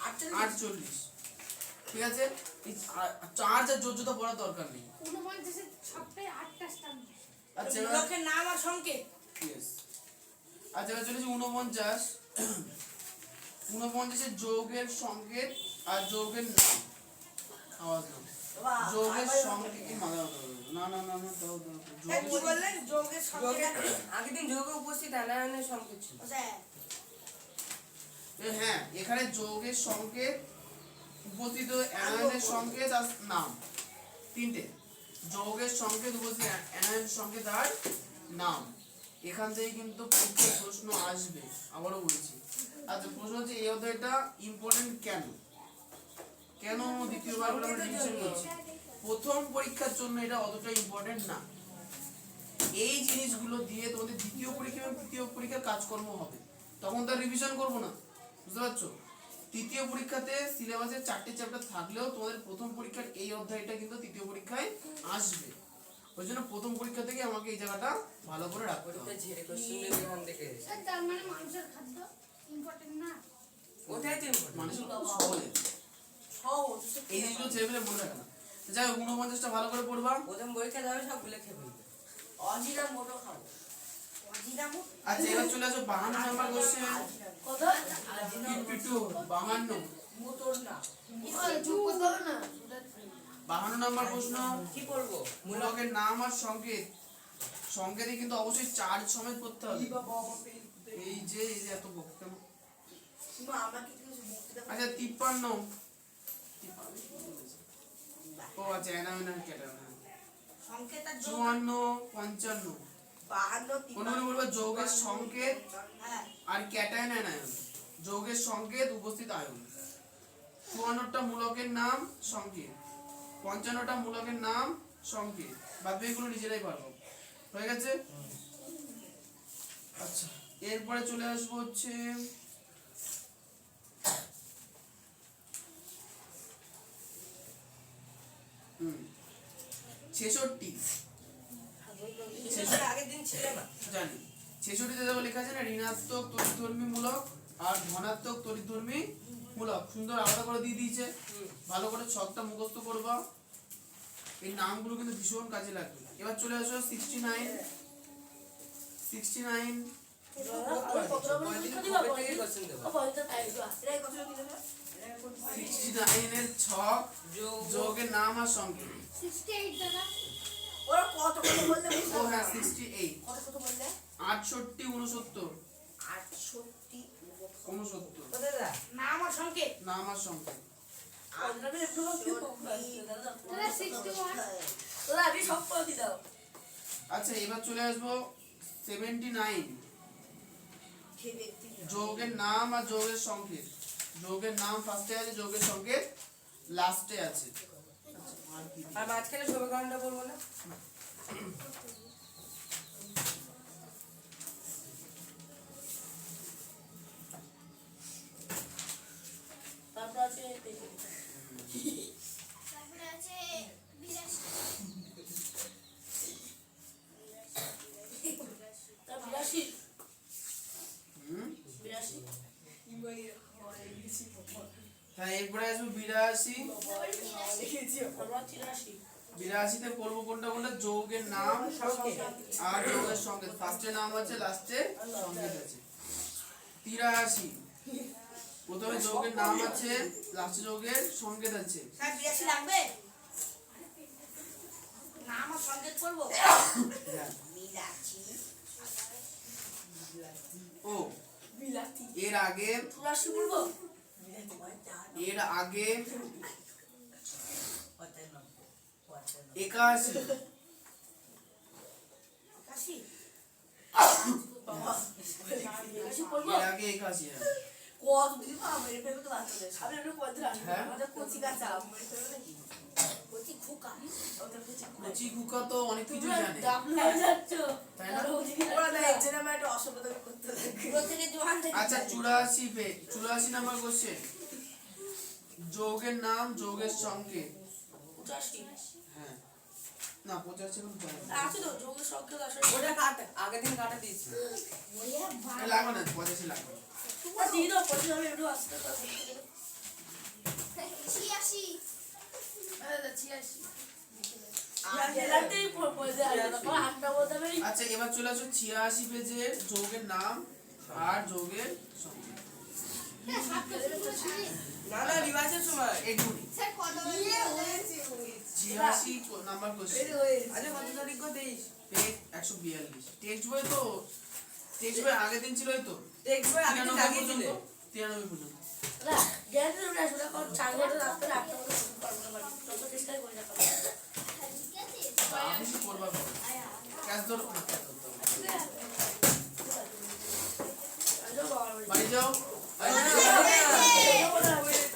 48 ঠিক আছে চার্জ আর যোজ্যতা পড়ার দরকার নেই 49 এর সবটাই 8টা স্টার আচ্ছা লোকের নাম আর সংকেত ইয়েস আচ্ছা এবার চলেছি 49 এর যৌগের সংকেত আর যৌগের নাম আওয়াজ নাম যৌগের সংকেত কি না না না না দাও দাও কি যৌগের বললেন যোগের যোগের সংকেত আগের দিন যোগে উপস্থিত অ্যানায়নের সংকেত ছিল স্যার হ্যাঁ এখানে যৌগের সংকেত উপস্থিত অ্যানায়নের সংকেত আর নাম তিনটে যৌগের সংকেত উপস্থিত অ্যানায়নের সংকেত আর নাম এখান থেকে কিন্তু পরীক্ষায় প্রশ্ন আসবে আবারও বলছি আচ্ছা প্রশ্ন হচ্ছে এই অধ্যায়টা ইম্পর্টেন্ট কেন কেন দ্বিতীয়বার করে আমরা রিভিশন করছি প্রথম পরীক্ষার জন্য এটা অতটা ইম্পর্টেন্ট না। এই জিনিসগুলো দিয়ে তোমাদের দ্বিতীয় পরীক্ষা এবং তৃতীয় পরীক্ষার কাজকর্ম হবে, তখন তার রিভিশন করবো না, বুঝতে পারছো? তৃতীয় পরীক্ষাতে সিলেবাসে 4টে চ্যাপ্টার থাকলেও তোমাদের প্রথম পরীক্ষার এই অধ্যায়টা কিন্তু তৃতীয় পরীক্ষায় আসবে। ওই জন্য প্রথম পরীক্ষা থেকে আমাকে এই জায়গাটা ভালো করে রাখতে ওটা হবে। ঝেড়ে কোশ্চেন দেবে এখান থেকে। স্যার তার মানে মানুষের খাদ্য ইম্পর্টেন্ট না? ওটাই তো important। মানুষের খুব সহজ এই জিনিসগুলো ছেলেপেলে মনে রাখে না। তো যাই হোক 49টা ভালো করে পড়বা। প্রথম পরীক্ষা যাবে সব গুলো খেয়ে ফেলবে। অজিরা মোটো খাবো। অজিরা মোটো আচ্ছা এবার চলে আসো 52 নাম্বার কোশ্চেন। কত? পিটু 52 মোটর না। চুপ করতে হবে না। 52 নাম্বার প্রশ্ন। কি করবো? মূলকের নাম আর সংকেত, সংকেতে কিন্তু অবশ্যই চার্জ সমেত করতে হবে। এই যে এত বক্তব্য। মা আমাকে কিছু বলতে দাও। আচ্ছা 53 ও আচ্ছা এনামেনা কেটে না। সংকেত আর যোগ 54 55 52 কোনগুলো বলবো যৌগের সংকেত হ্যাঁ আর ক্যাটায়ন আয়ন, যৌগের সংকেত উপস্থিত আয়ন। 54টা মূলকের নাম সংকেত, 55টা মূলকের নাম সংকেত, বাকি এগুলো নিজেরাই পারবো। হয়ে গেছে? আচ্ছা এরপরে চলে আসবো হচ্ছে হুম 66 শেষের আগের দিন ছিল না। জানি 66তে দেখো লেখা আছে না ঋণাত্মক তড়িৎধর্মী মূলক আর ধনাত্মক তড়িৎধর্মী মূলক, সুন্দর আলাদা করে দিয়ে দিয়েছে। ভালো করে ছকটা মুখস্থ করবা, এই নামগুলো কিন্তু ভীষণ কাজে লাগবে। এবার চলে আসো 69 কবে থেকে কোশ্চেন দেবো? এটাই কথা কি জানো? 69 এর ছক যৌগের নাম আর সংকেত। 68 দাদা। ওরা কত কত বললে বুঝতে ও পারবে হ্যাঁ না। 68 কত কত বললে? 68 69 68 69 কোথায় দা? নাম আর সংকেত। নাম আর সংকেত। আপনারা একটু দাদা 61। তোরা আগে সব করে দি দাও। আচ্ছা এবার চলে আসবো 79 খেবে যৌগের নাম আর যৌগের সংকেত। যৌগের নাম ফার্স্টে আছে, যৌগের সংকেত লাস্টে আছে। আচ্ছা, আর কি? আর মাঝখানে সমীকরণটা বলবো না? তারপর আছে তারপরে আছে 82 তার 82 হুম 82 হ্যাঁ এরপরে আসবো 82। তারপর 83 82তে পড়বো কোনটা কোনটা যৌগের নাম আর যৌগের সংকেত। ফার্স্টে নাম আছে, লাস্টে সংকেত আছে। 83 প্রথমে যৌগের নাম আছে, লাস্টে যৌগের সংকেত আছে। স্যার 82 লাগবে? নাম আর সংকেত করবো। হ্যাঁ। বিলাচি ও বিলাতি এর আগে 83 বলবো। এর আগে 81 কাশি কাশি বলবো। এর আগে 81 হ্যাঁ। কত দিন মেরে ফেলবে তো বাচ্চাদের আমি একটু পড়তে আসবো। হ্যাঁ? আমাদের কচি গাছা মেরে ফেলবে নাকি? কচি খোকা ওদের কচি খোকা। কচি কুকা তো অনেক কিছু তোমরা জানে, ডাবলু হয়ে যাচ্ছ। তাই না? ওরা দেখ একজনে আমার একটা অসভ্যতা করতে লাগে। পুরো থেকে জোয়ান থেকে আচ্ছা 84 নাম্বার কোশ্চেন, যৌগের নাম যৌগের সংকেত। 85 হ্যাঁ না 85 এখন হয় না। আছে তো যোগের সংকেত আসলে। ওটা কাটা, আগের দিন কাটা দিয়েছি। লাগবে না 85 লাগবে না। তোমরা দিয়ে দাও পড়তে হবে একটু আসতে পারবে। 86 দাদা 86। জেলাতেই পড়ে যায় তারপর আটটা বলতে হবে। আচ্ছা এবার চলে আসো 86 পেজের যৌগের নাম আর যৌগের সংকেত। হ্যাঁ 7 না না রিভাইসের সময়। এগুলি স্যার কত 86 নাম্বার কোশ্চেন, আচ্ছা কত তারিখ গো? 23 পেজ 142। টেক্সট বই তো, টেক্সট বই আগের দিন ছিল এই তো টেক্সট বই আগে 93 লাগিয়েছিলে। পর্যন্ত, 93 পর্যন্ত। না গেছে না শুনে কোন চার ঘন্টা রাস্তা আটটা বলতে পারবো না তত চেষ্টা করে না আপনি করবা ক্যাশ ধরো না, ক্যাশ ধরতে হবে। বাড়ি যাও।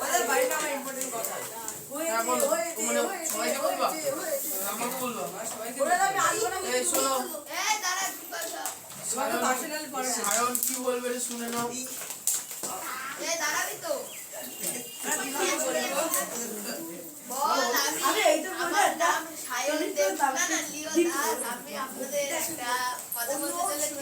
ওদের বাড়িটা আমার ইম্পর্টেন্ট কথা। হ্যাঁ বলো। মানে সবাইকে বলবা আমাকে বলবা আমার সবাইকে ওরা আমি আসবো না এই শোনো এই দাঁড়া একটু কথা। তোমাকে পার্সোনাল পড়া সায়ন কি বলবে রে শুনে নাও এই দাঁড়াবি তো বল আমি এই তো বলবো আমার একটা নাম সায়ন দেব না লিও দাস। আমি আপনাদের একটা কথা বলতে চলেছি।